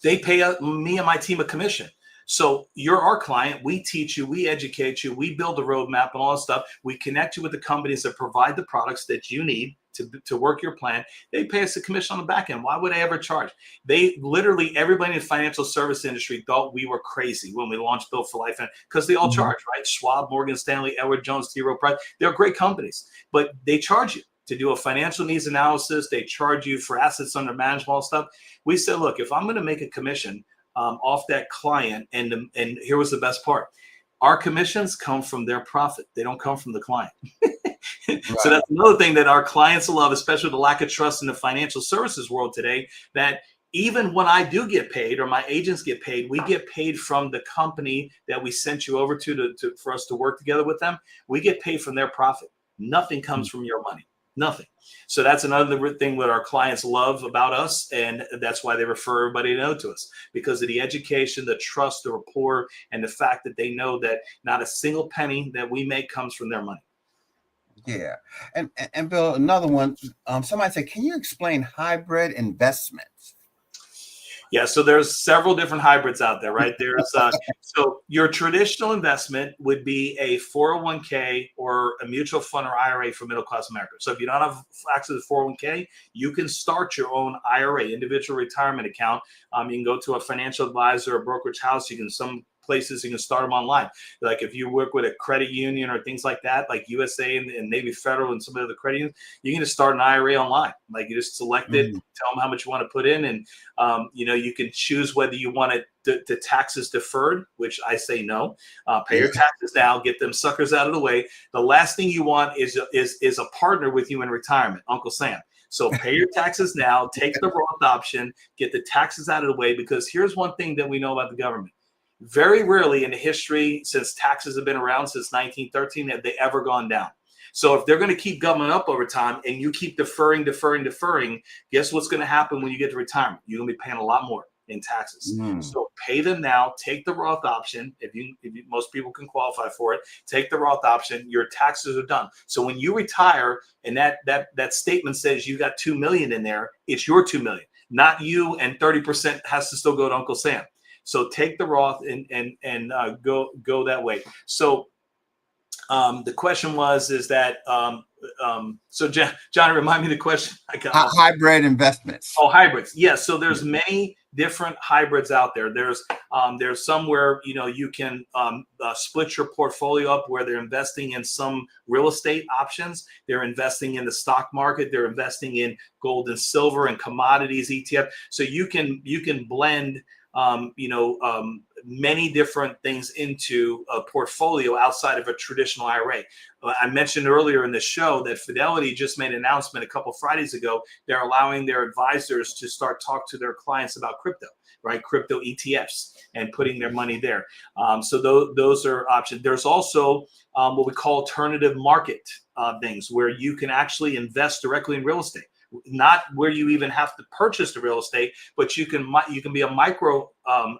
They pay me and my team a commission. So you're our client. We teach you, we educate you, we build a roadmap and all that stuff. We connect you with the companies that provide the products that you need to work your plan. They pay us a commission on the back end. Why would they ever charge? Literally everybody in the financial service industry thought we were crazy when we launched Built for Life, because they all charge, right? Schwab, Morgan Stanley, Edward Jones, T. Rowe Price. They're great companies, but they charge you to do a financial needs analysis. They charge you for assets under management, all stuff. We said, look, if I'm going to make a commission off that client, and here was the best part. Our commissions come from their profit. They don't come from the client. So Right. that's another thing that our clients love, especially the lack of trust in the financial services world today, that even when I do get paid or my agents get paid, we get paid from the company that we sent you over to for us to work together with them. We get paid from their profit. Nothing comes from your money. Nothing. So that's another thing that our clients love about us. And that's why they refer everybody to know to us, because of the education, the trust, the rapport, and the fact that they know that not a single penny that we make comes from their money. Yeah. And Bill, another one. Somebody said, can you explain hybrid investments? Yeah, so there's several different hybrids out there, right? There's so your traditional investment would be a 401k or a mutual fund or IRA for middle class America. So if you don't have access to 401k, you can start your own IRA, individual retirement account. You can go to a financial advisor or brokerage house. You can some places you can start them online. Like if you work with a credit union or things like that, like USA and Navy Federal and some of the credit unions, you can just start an IRA online. Like you just select it, tell them how much you want to put in, and you can choose whether you want it to taxes deferred, which I say no. Pay your taxes now, get them suckers out of the way. The last thing you want is a partner with you in retirement, Uncle Sam. So pay your taxes now, take the Roth option, get the taxes out of the way, because here's one thing that we know about the government. Very rarely in the history, since taxes have been around since 1913, have they ever gone down. So if they're going to keep going up over time and you keep deferring, guess what's going to happen when you get to retirement? You're going to be paying a lot more in taxes. So pay them now, take the Roth option. If you most people can qualify for it, take the Roth option, your taxes are done. So when you retire and that statement says you got 2 million in there, it's your 2 million, not you, and 30% has to still go to Uncle Sam. So take the Roth and go that way. So the question is that so Johnny, remind me the question. Hybrid investments. Oh, hybrids. Yes. Yeah, so there's many different hybrids out there. There's some where you can split your portfolio up, where they're investing in some real estate options. They're investing in the stock market. They're investing in gold and silver and commodities ETF. So you can blend many different things into a portfolio outside of a traditional IRA. I mentioned earlier in the show that Fidelity just made an announcement a couple of Fridays ago. They're allowing their advisors to start talk to their clients about crypto, right? Crypto ETFs and putting their money there. So those are options. There's also what we call alternative market things, where you can actually invest directly in real estate. Not where you even have to purchase the real estate, but you can be a micro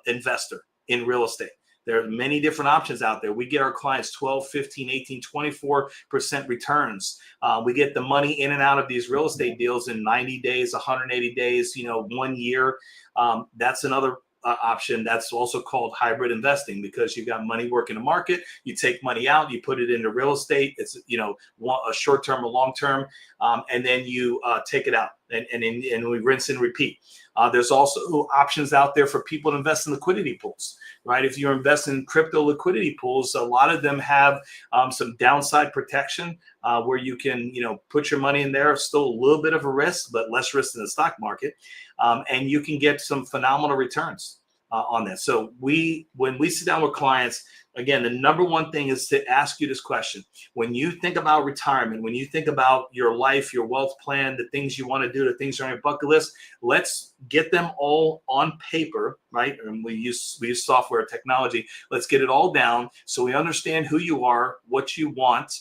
investor in real estate. There are many different options out there. We get our clients 12, 15, 18, 24% returns. We get the money in and out of these real estate deals in 90 days, 180 days, 1 year. That's another option. That's also called hybrid investing, because you've got money working the market. You take money out, you put it into real estate. It's a short term or long term, and then you take it out, and we rinse and repeat. There's also options out there for people to invest in liquidity pools, right? If you're investing in crypto liquidity pools, a lot of them have some downside protection, where you can put your money in there. Still a little bit of a risk, but less risk than the stock market, and you can get some phenomenal returns on this. So when we sit down with clients, again, the number one thing is to ask you this question. When you think about retirement, when you think about your life, your wealth plan, the things you want to do, the things on your bucket list, let's get them all on paper, right? And we use software technology. Let's get it all down so we understand who you are, what you want,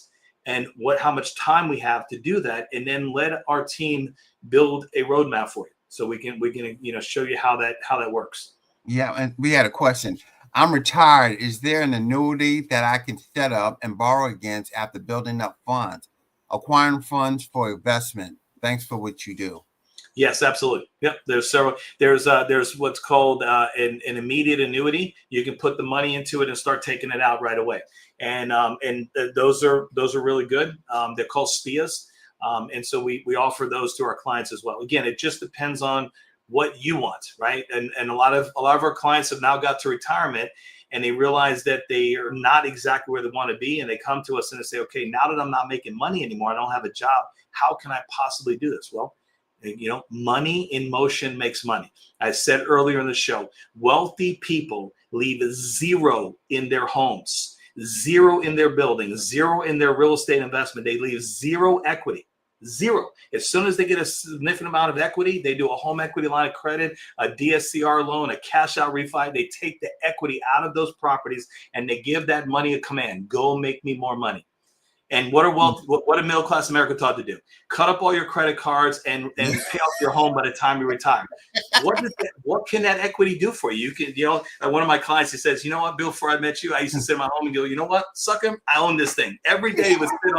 and how much time we have to do that, and then let our team build a roadmap for you, so we can show you how that works. Yeah, and we had a question. I'm retired. Is there an annuity that I can set up and borrow against after building up funds, acquiring funds for investment? Thanks for what you do. Yes, absolutely. Yep. There's several. There's what's called an immediate annuity. You can put the money into it and start taking it out right away. And those are really good. They're called SPIAs. And so we offer those to our clients as well. Again, it just depends on what you want, right? And a lot of our clients have now got to retirement, and they realize that they are not exactly where they want to be, and they come to us and they say, okay, now that I'm not making money anymore, I don't have a job, how can I possibly do this? Well, money in motion makes money. I said earlier in the show, wealthy people leave zero in their homes. zero in their building, zero in their real estate investment. They leave zero equity. Zero. As soon as they get a significant amount of equity, they do a home equity line of credit, a DSCR loan, a cash out refi. They take the equity out of those properties and they give that money a command. Go make me more money. And what are middle class America taught to do? Cut up all your credit cards and pay off your home by the time you retire. What can that equity do for you? You can, one of my clients, he says, you know what, Bill, before I met you, I used to sit in my home and go, you know what, sucker, I own this thing. Every day he would sit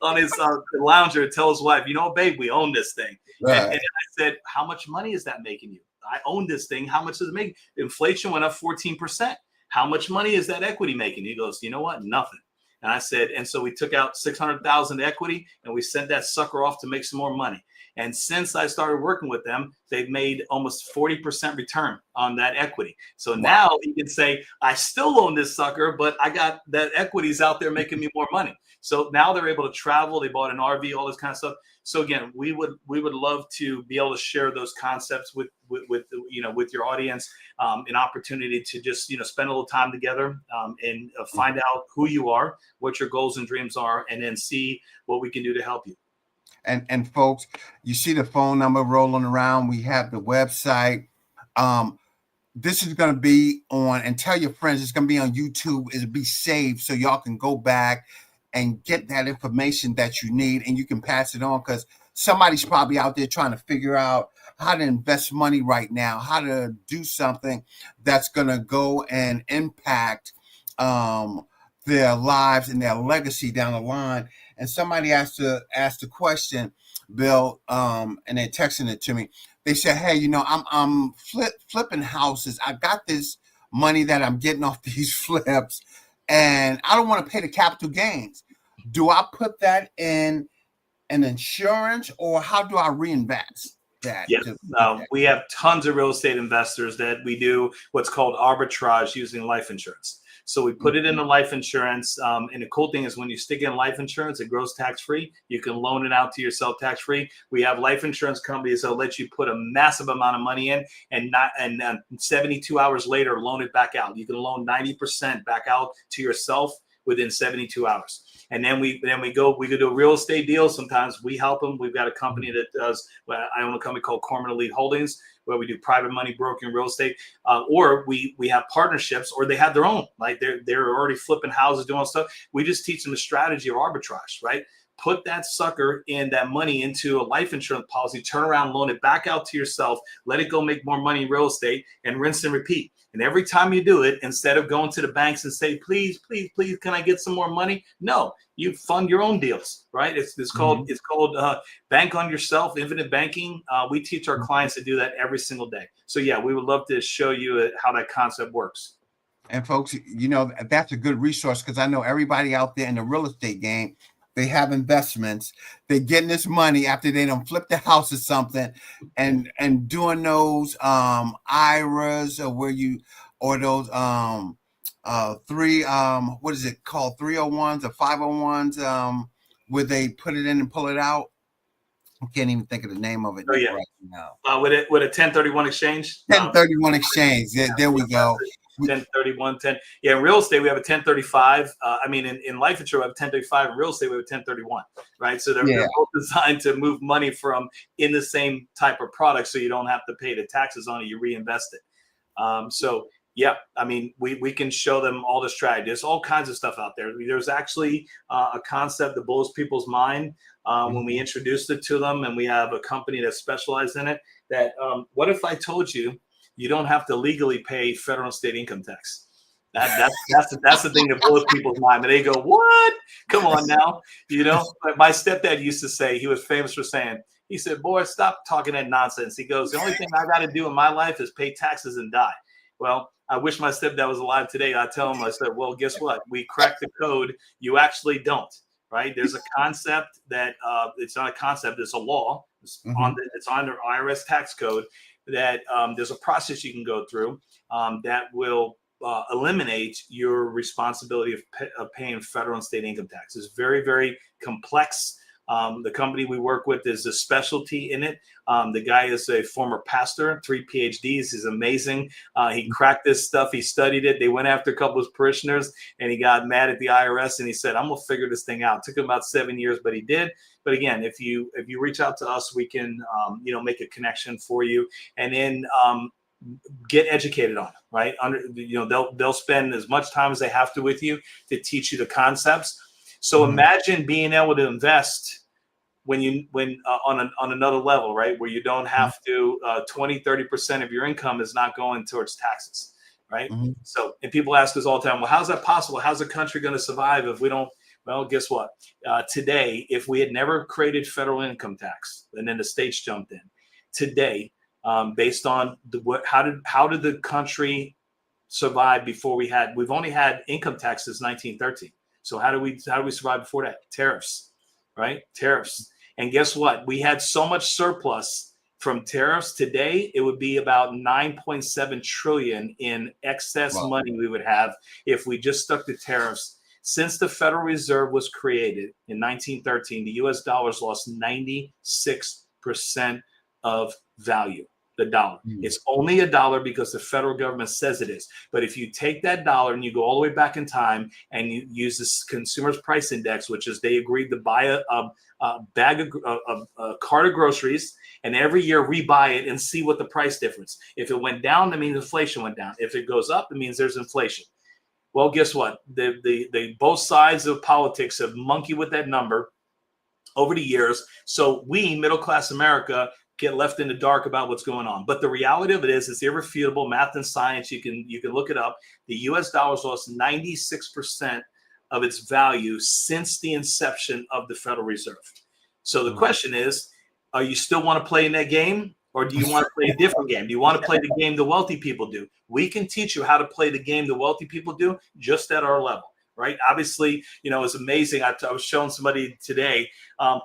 on his lounger and tell his wife, you know, babe, we own this thing. Right. And I said, how much money is that making you? I own this thing. How much does it make? Inflation went up 14%. How much money is that equity making? He goes, you know what, nothing. And I said, and so we took out $600,000 equity and we sent that sucker off to make some more money. And since I started working with them, they've made almost 40% return on that equity. So now you can say, I still own this sucker, but I got that equities out there making me more money. So now they're able to travel. They bought an RV, all this kind of stuff. So again, we would love to be able to share those concepts with your audience, an opportunity to just spend a little time together and find out who you are, what your goals and dreams are, and then see what we can do to help you. And folks, you see the phone number rolling around. We have the website. This is going to be on, and tell your friends, it's going to be on YouTube. It'll be saved so y'all can go back and get that information that you need, and you can pass it on, because somebody's probably out there trying to figure out how to invest money right now, how to do something that's going to go and impact their lives and their legacy down the line. And somebody asked the question, Bill, and they're texting it to me. They said, hey, I'm flipping houses. I got this money that I'm getting off these flips, and I don't want to pay the capital gains. Do I put that in an insurance, or how do I reinvest that? Yes, we have tons of real estate investors that we do what's called arbitrage using life insurance. So we put it into life insurance. And the cool thing is when you stick in life insurance, it grows tax-free. You can loan it out to yourself tax-free. We have life insurance companies that'll let you put a massive amount of money in and 72 hours later, loan it back out. You can loan 90% back out to yourself within 72 hours. And then we could do a real estate deal. Sometimes we help them. We've got a company that does, I own a company called Corman Elite Holdings, where we do private money brokering real estate, or we have partnerships, or they have their own, like they're already flipping houses, doing all stuff. We just teach them the strategy of arbitrage, right? Put that sucker and that money into a life insurance policy, turn around, loan it back out to yourself, let it go make more money in real estate, and rinse and repeat. And every time you do it, instead of going to the banks and say, please, please, please, can I get some more money? No, you fund your own deals, right? It's called bank on yourself, infinite banking. We teach our clients to do that every single day. So yeah, we would love to show you how that concept works. And folks, that's a good resource, because I know everybody out there in the real estate game, they have investments. They're getting this money after they don't flip the house or something, and doing those IRAs, or those what is it called, 301s or 501s, where they put it in and pull it out. I can't even think of the name of it right now. With a 1031 exchange. 1031 exchange. There we go. 1031, 10. Yeah, in real estate, we have a 1035. In life insurance, we have a 1035. In real estate, we have a 1031, right? So they're both designed to move money from in the same type of product, so you don't have to pay the taxes on it. You reinvest it. We can show them all the strategy. There's all kinds of stuff out there. There's actually a concept that blows people's mind when we introduced it to them, and we have a company that specializes in it. That what if I told you you don't have to legally pay federal and state income tax? That's the thing that blows people's mind. And they go, what? Come on now. My stepdad used to say, he was famous for saying, he said, boy, stop talking that nonsense. He goes, the only thing I got to do in my life is pay taxes and die. Well, I wish my stepdad was alive today. I tell him, I said, well, guess what? We cracked the code. You actually don't, right? There's a concept that it's not a concept. It's a law. It's on the IRS tax code that there's a process you can go through that will eliminate your responsibility of paying federal and state income tax. It's very, very complex. The company we work with is a specialty in it. The guy is a former pastor, 3 PhDs. He's amazing. He cracked this stuff. He studied it. They went after a couple of his parishioners, and he got mad at the IRS, and he said, I'm going to figure this thing out. It took him about 7 years, but he did. But again, if you reach out to us, we can make a connection for you, and then get educated on it, right? They'll spend as much time as they have to with you to teach you the concepts. So imagine being able to invest when on another level, right? Where you don't have to 20-30% of your income is not going towards taxes, right? So, and people ask us all the time, well, how's that possible? How's the country going to survive if we don't? Well, guess what? Today, if we had never created federal income tax and then the states jumped in, today, based on how did the country survive before we've only had income tax since 1913. So how do we survive before that? Tariffs, right? Tariffs. And guess what? We had so much surplus from tariffs. Today, it would be about 9.7 trillion in excess money we would have if we just stuck to tariffs. Since the Federal Reserve was created in 1913, the U.S. dollar's lost 96% of value. The dollar. It's only a dollar because the federal government says it is. But if you take that dollar and you go all the way back in time and you use this consumer's price index, which is they agreed to buy a cart of groceries and every year rebuy it and see what the price difference. If it went down, that means inflation went down. If it goes up, it means there's inflation. Well, guess what? The both sides of politics have monkeyed with that number over the years. So we, middle class America, get left in the dark about what's going on. But the reality of it is, it's irrefutable. Math and science, you can look it up. The U.S. dollar's lost 96% of its value since the inception of the Federal Reserve. So the question is, are you still want to play in that game, or do you want to play a different game? Do you want to play the game the wealthy people do? We can teach you how to play the game the wealthy people do, just at our level. Right. Obviously, it's amazing. I was showing somebody today,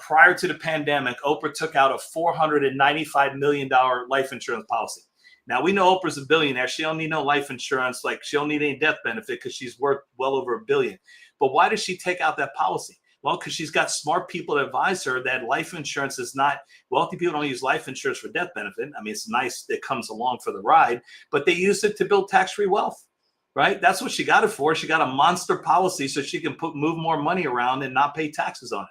prior to the pandemic, Oprah took out a $495 million life insurance policy. Now, we know Oprah's a billionaire. She don't need no life insurance. Like, she don't need any death benefit because she's worth well over $1 billion. But why does she take out that policy? Well, because she's got smart people to advise her that life insurance is not, wealthy people don't use life insurance for death benefit. I mean, it's nice that it comes along for the ride, but they use it to build tax-free wealth. Right? That's what she got it for. She got a monster policy so she can move more money around and not pay taxes on it.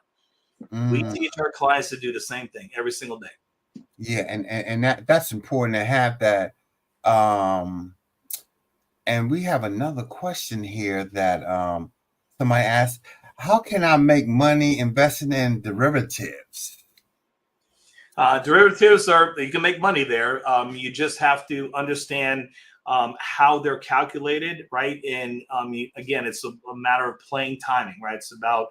We teach our clients to do the same thing every single day. Yeah, and that's important to have that. And we have another question here that somebody asked, how can I make money investing in derivatives? Derivatives you can make money there. You just have to understand how they're calculated, right? And again, it's a matter of playing timing, right? It's about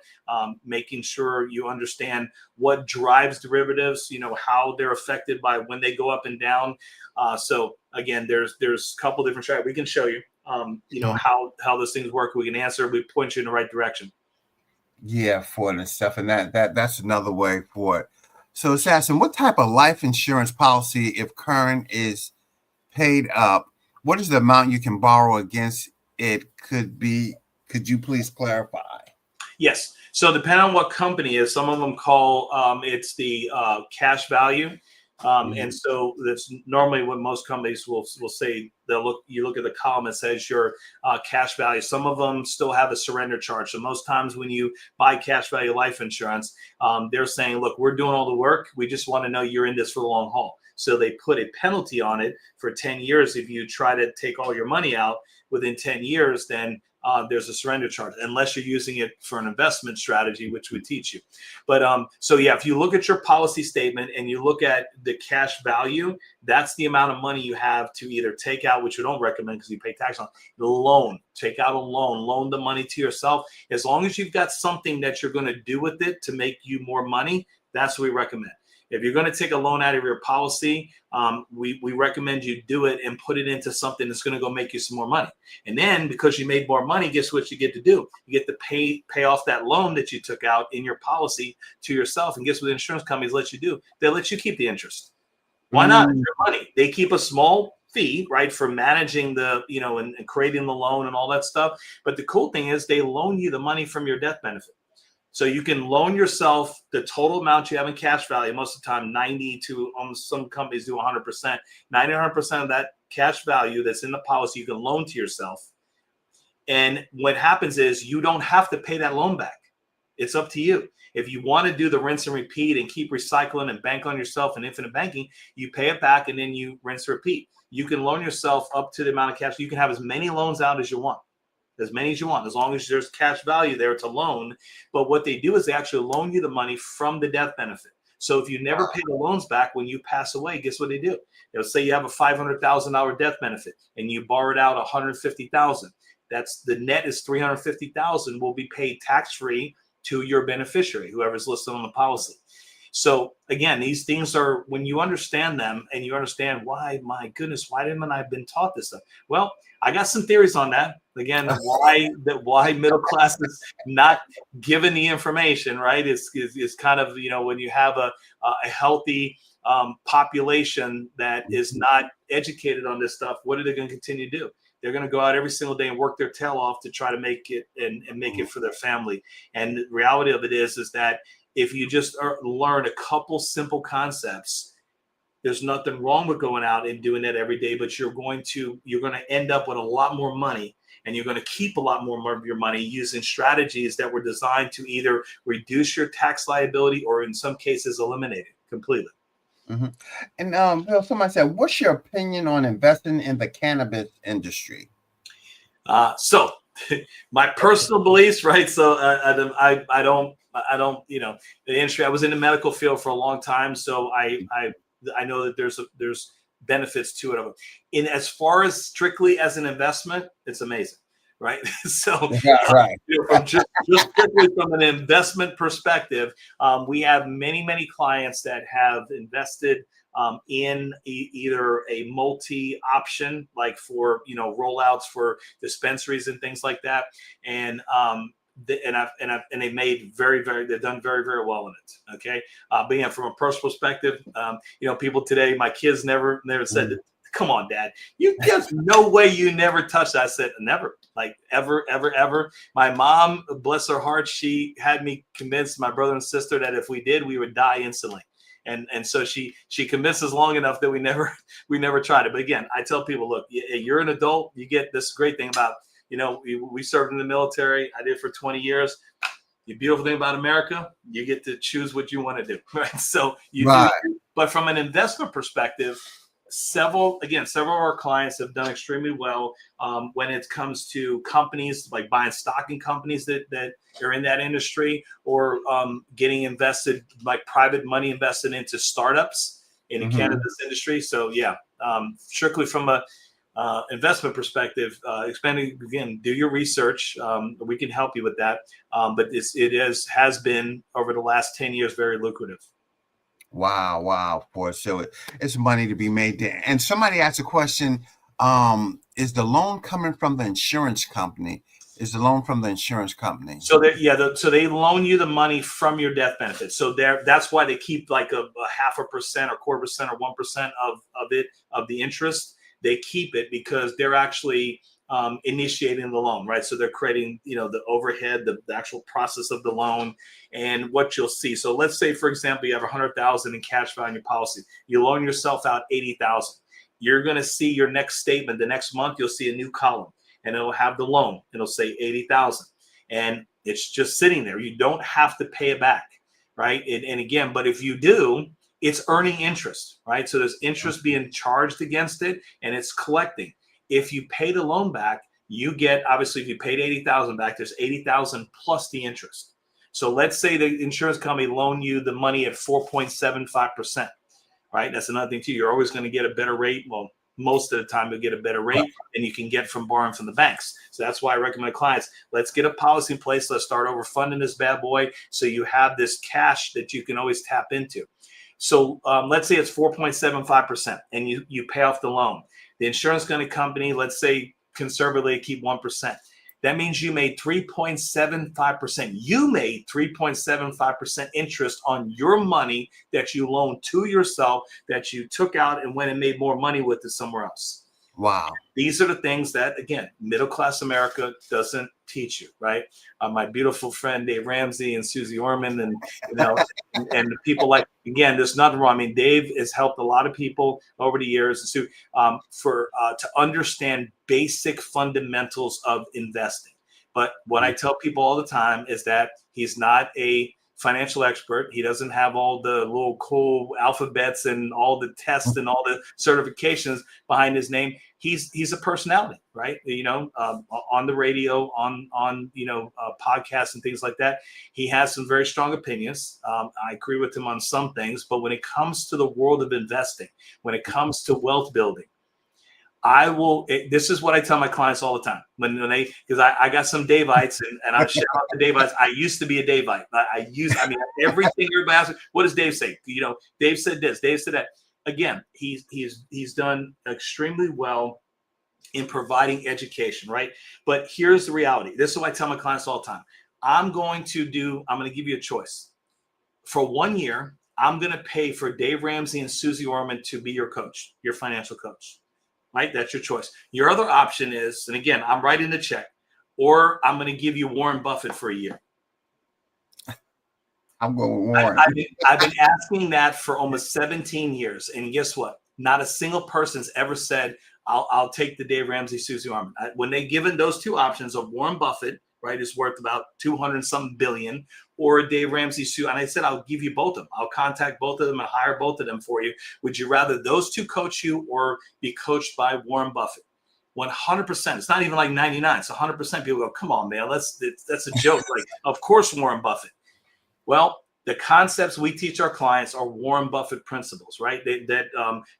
making sure you understand what drives derivatives, how they're affected by when they go up and down. So again, there's a couple different strategies. We can show you, how those things work. We can answer. We point you in the right direction. Yeah, for it and stuff, and that's another way for it. So it's asking, what type of life insurance policy, if current, is paid up? What is the amount you can borrow against it? Could you please clarify? Yes. So depending on what company is, some of them call it's the cash value. And so that's normally what most companies will say. You look at the column that says your cash value. Some of them still have a surrender charge. So most times when you buy cash value life insurance, they're saying, look, we're doing all the work. We just want to know you're in this for the long haul. So they put a penalty on it for 10 years. If you try to take all your money out within 10 years, then there's a surrender charge, unless you're using it for an investment strategy, which we teach you. But so yeah, if you look at your policy statement and you look at the cash value, that's the amount of money you have to either take out, which we don't recommend because you pay tax on, the loan. Take out a loan the money to yourself. As long as you've got something that you're going to do with it to make you more money, that's what we recommend. If you're going to take a loan out of your policy, we recommend you do it and put it into something that's going to go make you some more money. And then because you made more money, guess what you get to do? You get to pay off that loan that you took out in your policy to yourself. And guess what the insurance companies let you do? They let you keep the interest. Why not? It's your money. They keep a small fee, right, for managing the, and creating the loan and all that stuff. But the cool thing is they loan you the money from your death benefit. So you can loan yourself the total amount you have in cash value. Most of the time, 90 to some companies do 100%. 90% of that cash value that's in the policy, you can loan to yourself. And what happens is you don't have to pay that loan back. It's up to you. If you want to do the rinse and repeat and keep recycling and bank on yourself and infinite banking, you pay it back and then you rinse and repeat. You can loan yourself up to the amount of cash. You can have as many loans out as you want, as many as you want, as long as there's cash value there to loan. But what they do is they actually loan you the money from the death benefit. So if you never pay the loans back when you pass away, guess what they do? They'll say you have a $500,000 death benefit and you borrowed out $150,000. That's the net is $350,000 will be paid tax-free to your beneficiary, whoever's listed on the policy. So again, these things are, when you understand them and you understand why, my goodness, why didn't I have been taught this stuff? Well, I got some theories on that. Again, why middle class is not given the information, right? Is kind of, when you have a healthy population that is not educated on this stuff, what are they going to continue to do? They're going to go out every single day and work their tail off to try to make it and make it for their family. And the reality of it is that if you just learn a couple simple concepts, there's nothing wrong with going out and doing that every day, but you're going to end up with a lot more money, and you're going to keep a lot more of your money using strategies that were designed to either reduce your tax liability or in some cases eliminate it completely. Mm-hmm. And Bill, somebody said, what's your opinion on investing in the cannabis industry? So my personal beliefs, right? So I don't, the industry, I was in the medical field for a long time. So I know that there's benefits to it. In as far as strictly as an investment, it's amazing. Right. So right. From just strictly from an investment perspective, we have many clients that have invested in either a multi option, like for, rollouts for dispensaries and things like that. And they've made they've done very well in it. Okay. But yeah, from a personal perspective, people today, my kids never said that. Come on, Dad. There's no way you never touched that. I said, never, like ever. My mom, bless her heart, she had me convinced, my brother and sister, that if we did, we would die instantly. And so she convinced us long enough that we never tried it. But again, I tell people, look, you're an adult. You get this great thing about, we served in the military. I did for 20 years. The beautiful thing about America, you get to choose what you want to do. Right. So do. But from an investment perspective, several of our clients have done extremely well when it comes to companies, like buying stock in companies that are in that industry, or getting invested, like private money invested into startups in the cannabis industry. So yeah, strictly from a investment perspective, expanding, again, do your research. We can help you with that. But it has been over the last 10 years very lucrative. Wow. Of course. So it's money to be made there. And somebody asked a question, is the loan coming from the insurance company? So they loan you the money from your death benefit. So that's why they keep like a 0.5% or 1/4% or 1% of the interest. They keep it because they're actually initiating the loan, right? So they're creating, the overhead, the actual process of the loan, and what you'll see. So let's say, for example, you have $100,000 in cash value in your policy. You loan yourself out $80,000. You're going to see your next statement the next month. You'll see a new column, and it'll have the loan. It'll say $80,000, and it's just sitting there. You don't have to pay it back, right? And again, but if you do, it's earning interest, right? So there's interest being charged against it, and it's collecting. If you pay the loan back, you get, obviously, if you paid $80,000 back, there's $80,000 plus the interest. So let's say the insurance company loaned you the money at 4.75%, right? That's another thing too. You're always going to get a better rate. Well, most of the time you'll get a better rate than you can get from borrowing from the banks. So that's why I recommend clients, let's get a policy in place. Let's start overfunding this bad boy, so you have this cash that you can always tap into. So let's say it's 4.75%, and you pay off the loan. The insurance company, let's say conservatively keep 1%. That means you made 3.75%. You made 3.75% interest on your money that you loaned to yourself, that you took out and went and made more money with it somewhere else. Wow. These are the things that, again, middle-class America doesn't teach you, right? My beautiful friend, Dave Ramsey and Susie Orman, and, and people like, again, there's nothing wrong. I mean, Dave has helped a lot of people over the years to understand basic fundamentals of investing. But what I tell people all the time is that he's not a financial expert. He doesn't have all the little cool alphabets and all the tests and all the certifications behind his name. He's a personality, right? On the radio, on podcasts and things like that. He has some very strong opinions. I agree with him on some things, but when it comes to the world of investing, when it comes to wealth building, this is what I tell my clients all the time because I got some Davites and I shout out to Davites. I used to be a Davite. Everything everybody asks, what does Dave say? Dave said this, Dave said that. Again, he's done extremely well in providing education, right? But here's the reality. This is what I tell my clients all the time. I'm going to give you a choice. For 1 year, I'm going to pay for Dave Ramsey and Susie Orman to be your coach, your financial coach. Right? That's your choice. Your other option is, and again, I'm writing the check, or I'm going to give you Warren Buffett for a year. I'm going with Warren. I've been asking that for almost 17 years. And guess what? Not a single person's ever said, I'll take the Dave Ramsey, Susie Orman. When they given those two options of Warren Buffett, right, is worth about 200-something billion, or Dave Ramsey, Sue, and I said, I'll give you both of them. I'll contact both of them and hire both of them for you. Would you rather those two coach you or be coached by Warren Buffett? 100%. It's not even like 99. It's 100%. People go, come on, man, that's a joke. Like, of course, Warren Buffett. Well, the concepts we teach our clients are Warren Buffett principles, right? That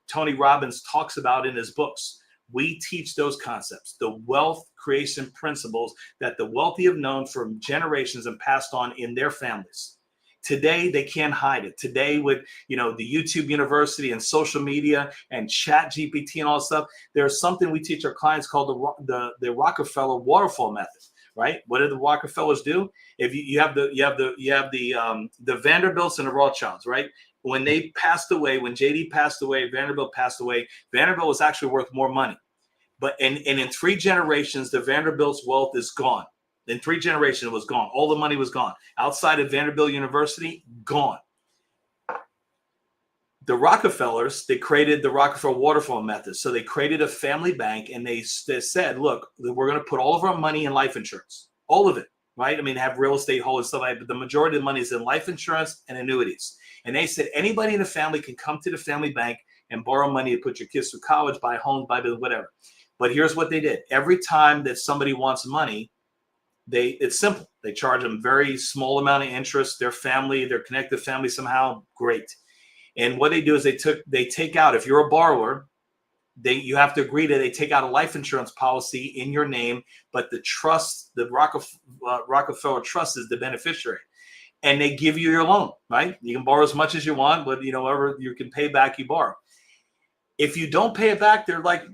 Tony Robbins talks about in his books. We teach those concepts, the wealth creation principles that the wealthy have known for generations and passed on in their families. Today, they can't hide it. Today, with the YouTube University and social media and Chat GPT and all that stuff, there's something we teach our clients called the Rockefeller waterfall method. Right? What did the Rockefellers do? If you have the Vanderbilts and the Rothschilds, right? When they passed away, when JD passed away, Vanderbilt passed away. Vanderbilt was actually worth more money, but in 3 generations, the Vanderbilt's wealth is gone. In 3 generations, it was gone. All the money was gone. Outside of Vanderbilt University, gone. The Rockefellers, they created the Rockefeller waterfall method. So they created a family bank, and they said, look, we're going to put all of our money in life insurance, all of it, right? I mean, have real estate hold and stuff like that, but the majority of the money is in life insurance and annuities. And they said, anybody in the family can come to the family bank and borrow money to put your kids through college, buy homes, buy whatever. But here's what they did. Every time that somebody wants money, it's simple. They charge them very small amount of interest. Their family, their connected family somehow, great. And what they do is they take out, if you're a borrower, you have to agree that they take out a life insurance policy in your name, but the trust, the Rockefeller Trust is the beneficiary. And they give you your loan, right? You can borrow as much as you want, but whatever you can pay back, you borrow. If you don't pay it back, they're like,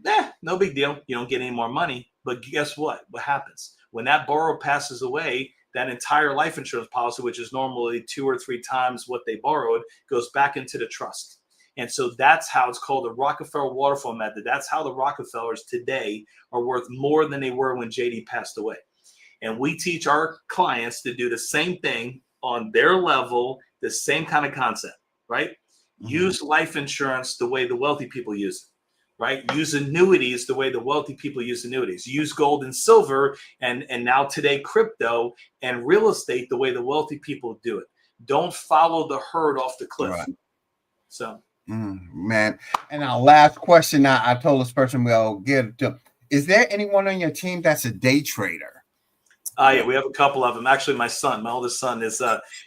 no big deal. You don't get any more money. But guess what? What happens? When that borrower passes away, that entire life insurance policy, which is normally 2 or 3 times what they borrowed, goes back into the trust. And so that's how it's called the Rockefeller waterfall method. That's how the Rockefellers today are worth more than they were when JD passed away. And we teach our clients to do the same thing on their level, the same kind of concept, right? Mm-hmm. Use life insurance the way the wealthy people use it. Right? Use annuities the way the wealthy people use annuities. Use gold and silver and now today crypto and real estate the way the wealthy people do it. Don't follow the herd off the cliff. Right. So, man. And our last question, I told this person we'll get to. Is there anyone on your team that's a day trader? Yeah, we have a couple of them. Actually, my oldest son is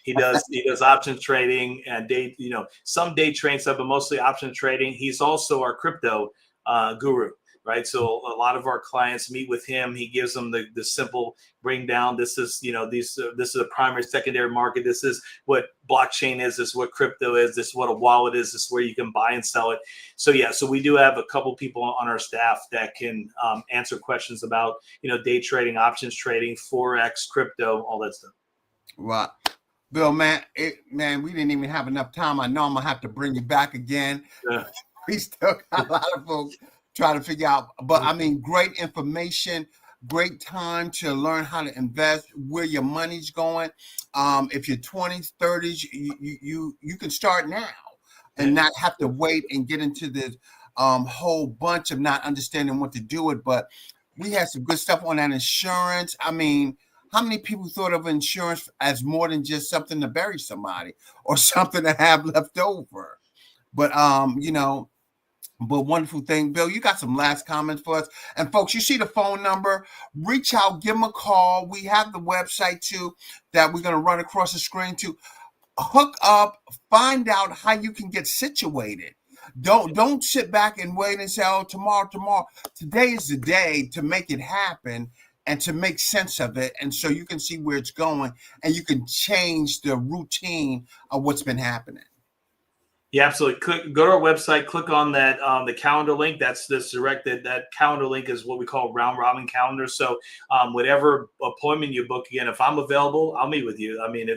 he does option trading and some day trading stuff, but mostly option trading. He's also our crypto guru, right? So a lot of our clients meet with him. He gives them the simple bring down. This is this is a primary, secondary market. This is what blockchain is. This is what crypto is. This is what a wallet is. This is where you can buy and sell it. So yeah, so we do have a couple people on our staff that can answer questions about day trading, options trading, forex, crypto, all that stuff. Well, Bill, man, we didn't even have enough time. I know I'm gonna have to bring you back again. Yeah. We still got a lot of folks try to figure out. But I mean, great information, great time to learn how to invest, where your money's going. If you're 20s, 30s, you can start now and not have to wait and get into this whole bunch of not understanding what to do with. But we had some good stuff on that insurance. I mean, how many people thought of insurance as more than just something to bury somebody or something to have left over? But but wonderful thing. Bill, you got some last comments for us. And folks, you see the phone number. Reach out, give them a call. We have the website too that we're going to run across the screen to hook up, find out how you can get situated. Don't sit back and wait and say, oh, tomorrow. Today is the day to make it happen and to make sense of it. And so you can see where it's going and you can change the routine of what's been happening. Yeah, absolutely. Go to our website, click on that the calendar link. That's directed. That calendar link is what we call round robin calendar. So whatever appointment you book, again, if I'm available, I'll meet with you. I mean,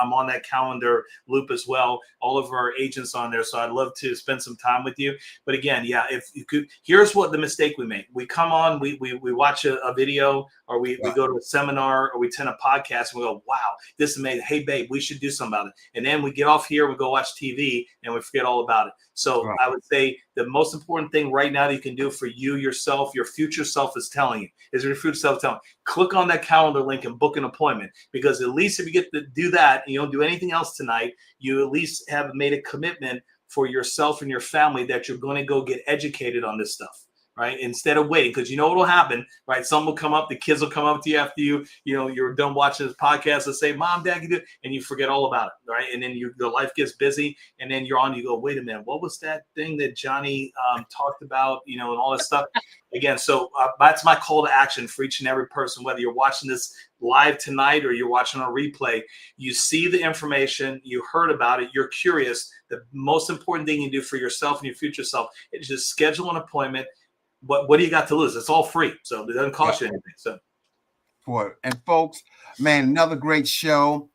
I'm on that calendar loop as well. All of our agents on there. So I'd love to spend some time with you. But again, yeah, if you could, here's what the mistake we make. We come on, we watch a video, or we go to a seminar, or we attend a podcast, and we go, wow, this is amazing. Hey, babe, we should do something about it. And then we get off here, we go watch TV, and we forget all about it. So I would say the most important thing right now that you can do for you, yourself, your future self is telling you, is your future self telling you, click on that calendar link and book an appointment. Because at least if you get to do that and you don't do anything else tonight, you at least have made a commitment for yourself and your family that you're going to go get educated on this stuff. Right, instead of waiting, because you know what will happen, right? Someone will come up, the kids will come up to you after you're done watching this podcast and say, "Mom, Dad, you do," and you forget all about it, right? And then your life gets busy, and then you go, "Wait a minute, what was that thing that Johnny talked about?" And all this stuff. Again, so that's my call to action for each and every person, whether you're watching this live tonight or you're watching a replay. You see the information, you heard about it, you're curious. The most important thing you do for yourself and your future self is just schedule an appointment. What do you got to lose? It's all free, so it doesn't cost you anything. So, and folks, man, another great show,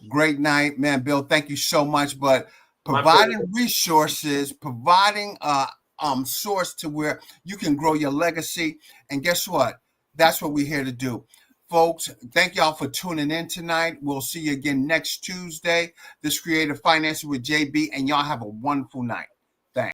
great night, man. Bill, thank you so much. But providing resources, providing source to where you can grow your legacy, and guess what? That's what we're here to do, folks. Thank y'all for tuning in tonight. We'll see you again next Tuesday. This Creative Financing with JB, and y'all have a wonderful night.